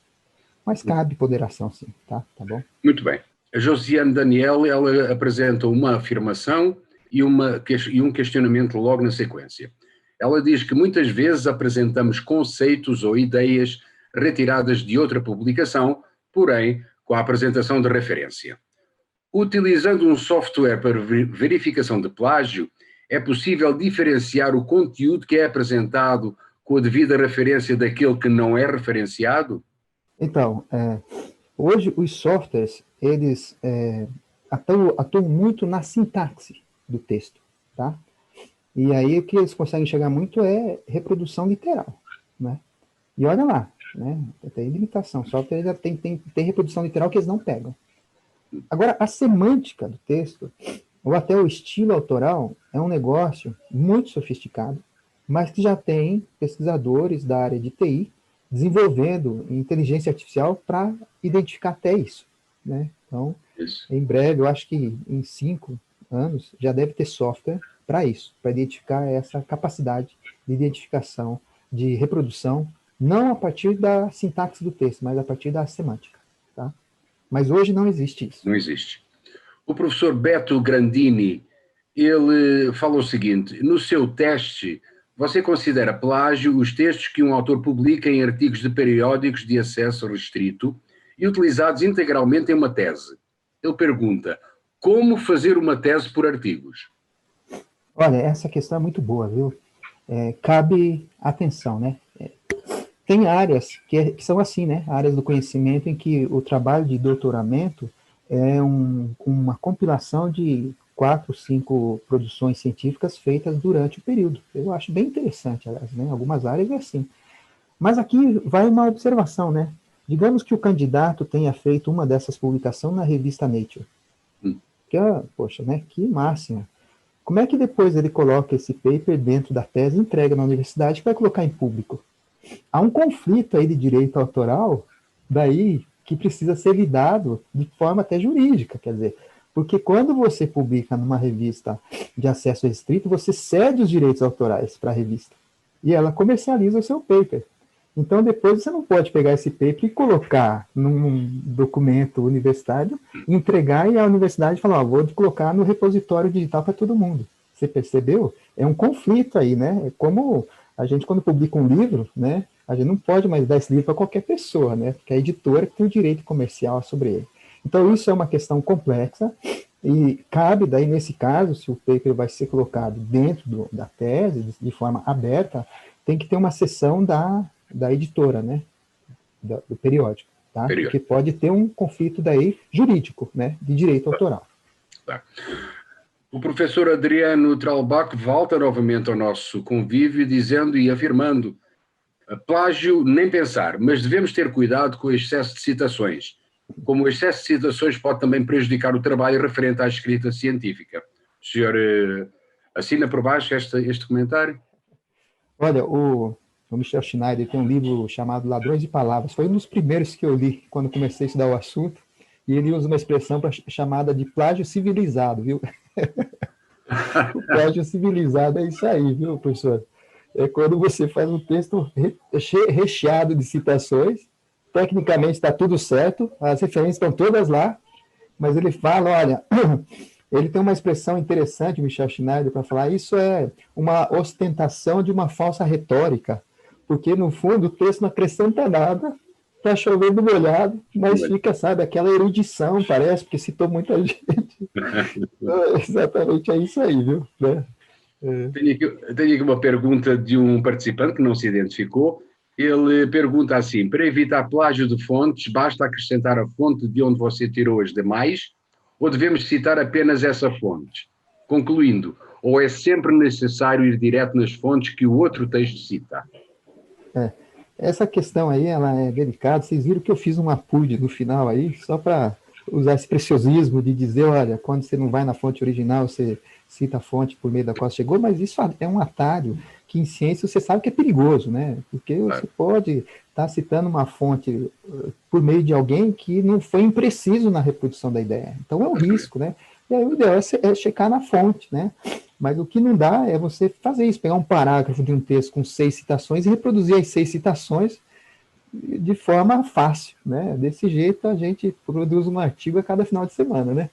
Mas cabe ponderação, sim, tá? Tá bom? Muito bem. A Josiane Daniel, ela apresenta uma afirmação e um questionamento logo na sequência. Ela diz que muitas vezes apresentamos conceitos ou ideias retiradas de outra publicação, porém com a apresentação de referência. Utilizando um software para verificação de plágio, é possível diferenciar o conteúdo que é apresentado com a devida referência daquele que não é referenciado? Então, hoje os softwares, eles atuam muito na sintaxe do texto, tá? E aí o que eles conseguem chegar muito é reprodução literal, né? E olha lá, né? Tem limitação, o software já tem reprodução literal que eles não pegam. Agora, a semântica do texto, ou até o estilo autoral, é um negócio muito sofisticado, mas que já tem pesquisadores da área de TI desenvolvendo inteligência artificial para identificar até isso, né? Então, em breve, eu acho que em 5 anos, já deve ter software para isso, para identificar essa capacidade de identificação, de reprodução, não a partir da sintaxe do texto, mas a partir da semântica, tá? Mas hoje não existe isso. Não existe. O professor Beto Grandini, ele fala o seguinte: no seu teste, você considera plágio os textos que um autor publica em artigos de periódicos de acesso restrito e utilizados integralmente em uma tese? Ele pergunta: como fazer uma tese por artigos? Olha, essa questão é muito boa, viu? Cabe atenção, né? Tem áreas que são assim, né? Áreas do conhecimento em que o trabalho de doutoramento é uma compilação de 4, 5 produções científicas feitas durante o período. Eu acho bem interessante, aliás, né? Algumas áreas é assim. Mas aqui vai uma observação, né? Digamos que o candidato tenha feito uma dessas publicações na revista Nature. Que, poxa, né? Que máxima. Como é que depois ele coloca esse paper dentro da tese, entrega na universidade e vai colocar em público? Há um conflito aí de direito autoral, daí, que precisa ser lidado de forma até jurídica, quer dizer, porque quando você publica numa revista de acesso restrito, você cede os direitos autorais para a revista, e ela comercializa o seu paper. Então, depois você não pode pegar esse paper e colocar num documento universitário, entregar e a universidade falar, vou colocar no repositório digital para todo mundo. Você percebeu? É um conflito aí, né? É como a gente, quando publica um livro, né, a gente não pode mais dar esse livro para qualquer pessoa, né, porque a editora tem o direito comercial sobre ele. Então, isso é uma questão complexa e cabe, daí, nesse caso, se o paper vai ser colocado dentro da tese, de forma aberta, tem que ter uma seção da editora, né, do periódico, tá? Porque pode ter um conflito daí jurídico, né, de direito autoral. Tá. O professor Adriano Tralbach volta novamente ao nosso convívio dizendo e afirmando: plágio nem pensar, mas devemos ter cuidado com o excesso de citações. Como o excesso de citações pode também prejudicar o trabalho referente à escrita científica. O senhor assina por baixo este comentário? Olha, o Michel Schneider tem um livro chamado Ladrões de Palavras. Foi um dos primeiros que eu li quando comecei a estudar o assunto. E ele usa uma expressão chamada de plágio civilizado, viu? O plágio civilizado é isso aí, viu, professor? É quando você faz um texto recheado de citações, tecnicamente está tudo certo, as referências estão todas lá, mas ele fala, olha, Ele tem uma expressão interessante, Michel Schneider, para falar, isso é uma ostentação de uma falsa retórica, porque, no fundo, o texto não acrescenta nada, está chovendo molhado, mas fica, sabe, aquela erudição, parece, porque citou muita gente. Exatamente, é isso aí, viu? Né? Tenho aqui uma pergunta de um participante que não se identificou. Ele pergunta assim: para evitar plágio de fontes, basta acrescentar a fonte de onde você tirou as demais, ou devemos citar apenas essa fonte? Concluindo, ou é sempre necessário ir direto nas fontes que o outro texto cita? Essa questão aí, ela é delicada. Vocês viram que eu fiz uma PUD no final aí, só para usar esse preciosismo de dizer, olha, quando você não vai na fonte original, você cita a fonte por meio da qual chegou, mas isso é um atalho que em ciência você sabe que é perigoso, né? Porque você pode estar citando uma fonte por meio de alguém que não foi impreciso na reprodução da ideia. Então é um risco, né? E aí o ideal é checar na fonte, né? Mas o que não dá é você fazer isso, pegar um parágrafo de um texto com 6 citações e reproduzir as 6 citações de forma fácil, né? Desse jeito a gente produz um artigo a cada final de semana, né?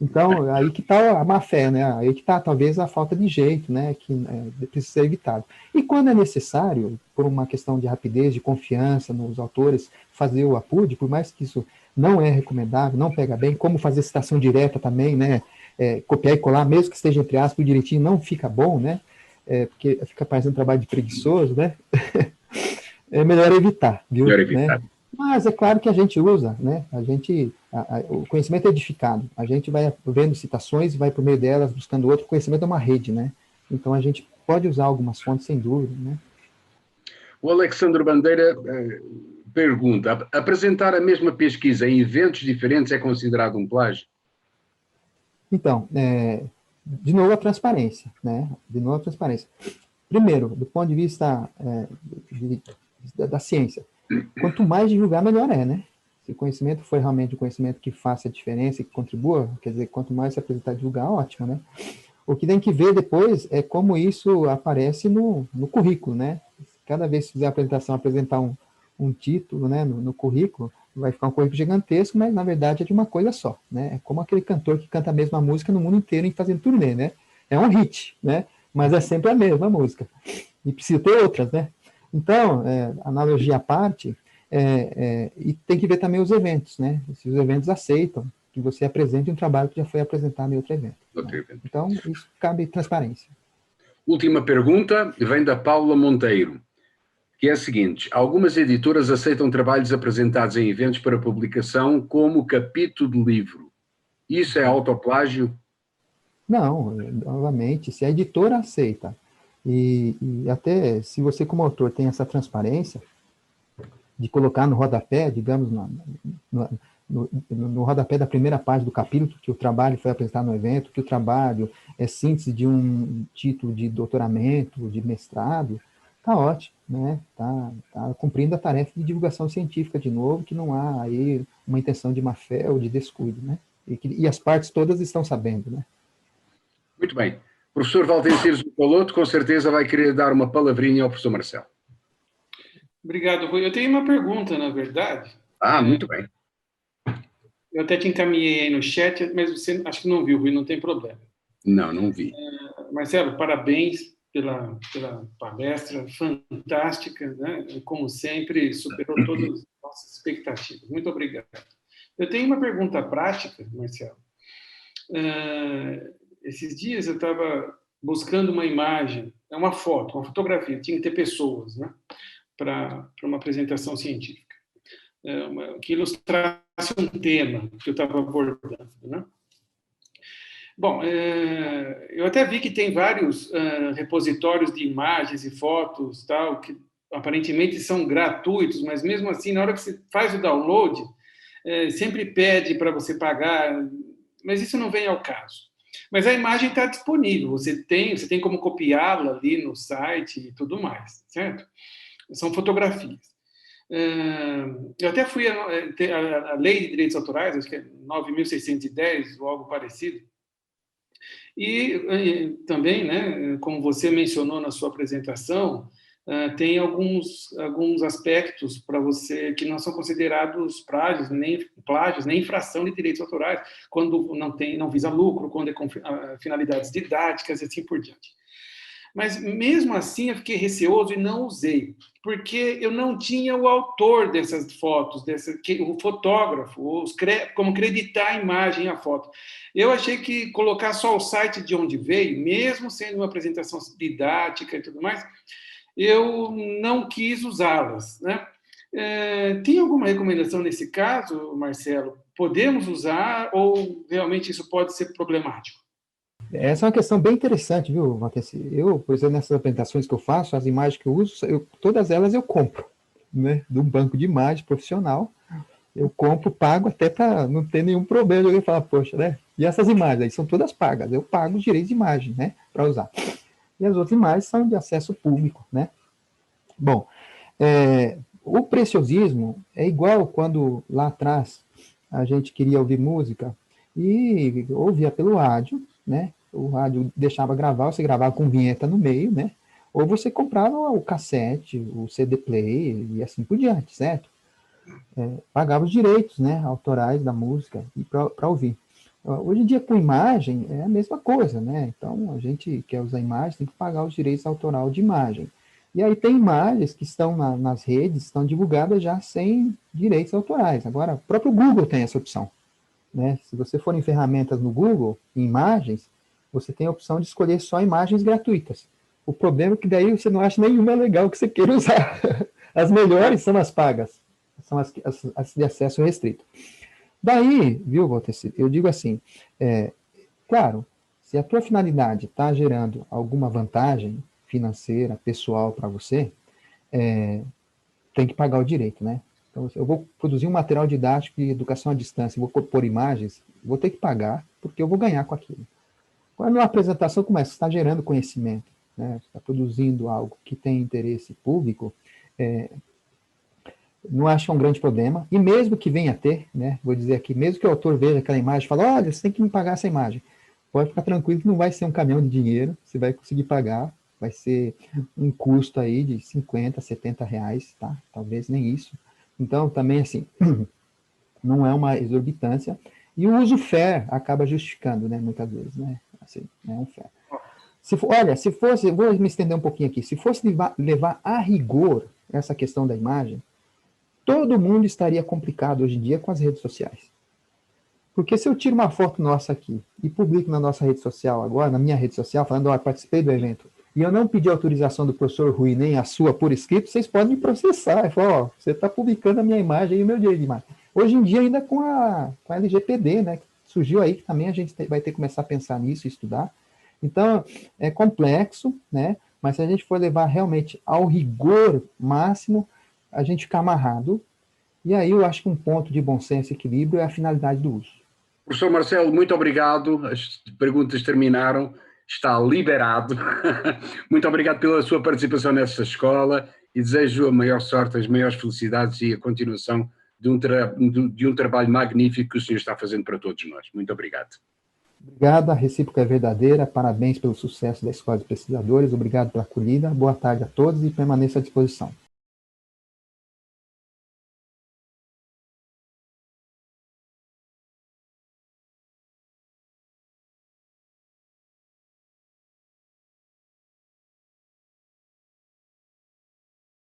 Então, aí que está a má fé, né? Aí que está talvez a falta de jeito, né? Que precisa ser evitado. E quando é necessário, por uma questão de rapidez, de confiança nos autores, fazer o APUD, por mais que isso não é recomendável, não pega bem, como fazer citação direta também, né? Copiar e colar, mesmo que esteja entre aspas direitinho, não fica bom, né? Porque fica parecendo um trabalho de preguiçoso, né? É melhor evitar, viu? Melhor evitar. Né? Mas é claro que a gente usa, né? O conhecimento é edificado. A gente vai vendo citações e vai por meio delas buscando outro. O conhecimento é uma rede, né? Então a gente pode usar algumas fontes sem dúvida, né? O Alexandre Bandeira pergunta: apresentar a mesma pesquisa em eventos diferentes é considerado um plágio? Então, de novo a transparência, né? De novo a transparência. Primeiro, do ponto de vista da ciência, quanto mais divulgar, melhor é, né? Se o conhecimento for realmente um conhecimento que faça a diferença e que contribua, quer dizer, quanto mais se apresentar e divulgar, ótimo, né? O que tem que ver depois é como isso aparece no currículo, né? Cada vez que fizer a apresentação, apresentar um título, né, no currículo, vai ficar um currículo gigantesco, mas na verdade é de uma coisa só, né? É como aquele cantor que canta a mesma música no mundo inteiro e fazendo turnê, né? É um hit, né? Mas é sempre a mesma música. E precisa ter outras, né? Então, analogia à parte, e tem que ver também os eventos, né? Se os eventos aceitam que você apresente um trabalho que já foi apresentado em outro evento. Né? Então, isso cabe transparência. Última pergunta, vem da Paula Monteiro, que é a seguinte: algumas editoras aceitam trabalhos apresentados em eventos para publicação como capítulo de livro. Isso é autoplágio? Não, novamente, se a editora aceita, e até se você como autor tem essa transparência de colocar no rodapé, digamos, no rodapé da primeira página do capítulo, que o trabalho foi apresentado no evento, que o trabalho é síntese de um título de doutoramento, de mestrado, tá ótimo, né? Tá cumprindo a tarefa de divulgação científica de novo, que não há aí uma intenção de má fé ou de descuido, né? E as partes todas estão sabendo, né? Muito bem. O professor Valtencires Zucoloto, com certeza, vai querer dar uma palavrinha ao professor Marcelo. Obrigado, Rui. Eu tenho uma pergunta, na verdade. Muito bem. Eu até te encaminhei aí no chat, mas você acho que não viu, Rui, não tem problema. Não vi. Marcelo, parabéns pela palestra fantástica, né? Como sempre, superou todas as nossas expectativas. Muito obrigado. Eu tenho uma pergunta prática, Marcelo. Esses dias eu estava buscando uma imagem, uma foto, uma fotografia, tinha que ter pessoas, né? Para uma apresentação científica, que ilustrasse um tema que eu estava abordando, né? Bom, eu até vi que tem vários repositórios de imagens e fotos, tal, que aparentemente são gratuitos, mas mesmo assim, na hora que você faz o download, sempre pede para você pagar, mas isso não vem ao caso. Mas a imagem está disponível, você tem como copiá-la ali no site e tudo mais, certo? São fotografias. Eu até fui a Lei de Direitos Autorais, acho que é 9.610 ou algo parecido, e também, né, como você mencionou na sua apresentação, tem alguns aspectos para você que não são considerados plágios, nem infração de direitos autorais, quando não visa lucro, quando é com finalidades didáticas e assim por diante. Mas, mesmo assim, eu fiquei receoso e não usei, porque eu não tinha o autor dessas fotos, o fotógrafo, como acreditar a imagem e a foto. Eu achei que colocar só o site de onde veio, mesmo sendo uma apresentação didática e tudo mais, eu não quis usá-las, né? Tem alguma recomendação nesse caso, Marcelo? Podemos usar ou realmente isso pode ser problemático? Essa é uma questão bem interessante, viu, Matheus? Eu, por exemplo, nessas apresentações que eu faço, as imagens que eu uso, todas elas eu compro, né? De um banco de imagem profissional, eu compro, pago até para não ter nenhum problema. Alguém fala, poxa, né? E essas imagens aí são todas pagas, eu pago os direitos de imagem, né? Para usar. E as outras imagens são de acesso público, né? Bom, o preciosismo é igual quando lá atrás a gente queria ouvir música e ouvia pelo rádio, né? O rádio deixava gravar, você gravava com vinheta no meio, né? Ou você comprava o cassete, o CD player e assim por diante, certo? Pagava os direitos, né, autorais da música para ouvir. Hoje em dia, com imagem, é a mesma coisa, né? Então, a gente quer usar imagem, tem que pagar os direitos autorais de imagem. E aí tem imagens que estão nas redes, estão divulgadas já sem direitos autorais. Agora, o próprio Google tem essa opção, né? Se você for em ferramentas no Google, em imagens, você tem a opção de escolher só imagens gratuitas. O problema é que daí você não acha nenhuma legal que você queira usar. As melhores são as pagas, são as de acesso restrito. Daí, viu, Walter, eu digo assim, claro, se a tua finalidade está gerando alguma vantagem financeira, pessoal para você, tem que pagar o direito, né? Então, eu vou produzir um material didático de educação à distância, vou pôr imagens, vou ter que pagar, porque eu vou ganhar com aquilo. Quando a apresentação começa, está gerando conhecimento, né? Está produzindo algo que tem interesse público, não acho um grande problema, e mesmo que venha a ter, né, vou dizer aqui, mesmo que o autor veja aquela imagem e fale, olha, você tem que me pagar essa imagem, pode ficar tranquilo que não vai ser um caminhão de dinheiro, você vai conseguir pagar, vai ser um custo aí de 50, 70 reais, tá? Talvez nem isso. Então, também, assim, não é uma exorbitância, e o uso fair acaba justificando, né, muitas vezes, né, assim, é um fair. Olha, se fosse, vou me estender um pouquinho aqui, se fosse levar a rigor essa questão da imagem, todo mundo estaria complicado hoje em dia com as redes sociais. Porque se eu tiro uma foto nossa aqui e publico na nossa rede social agora, na minha rede social, falando, ó, participei do evento, e eu não pedi autorização do professor Rui, nem a sua por escrito, vocês podem me processar. Eu falo, ó, você está publicando a minha imagem e o meu direito de imagem. Hoje em dia, ainda com a LGPD, né, que surgiu aí, que também a gente vai ter que começar a pensar nisso e estudar. Então, é complexo, né, mas se a gente for levar realmente ao rigor máximo, a gente fica amarrado, e aí eu acho que um ponto de bom senso e equilíbrio é a finalidade do uso. Professor Marcelo, muito obrigado, as perguntas terminaram, está liberado. Muito obrigado pela sua participação nessa escola e desejo a maior sorte, as maiores felicidades e a continuação de um trabalho magnífico que o senhor está fazendo para todos nós. Muito obrigado. Obrigado, a recíproca é verdadeira, parabéns pelo sucesso da Escola de Pesquisadores, obrigado pela acolhida, boa tarde a todos e permaneça à disposição.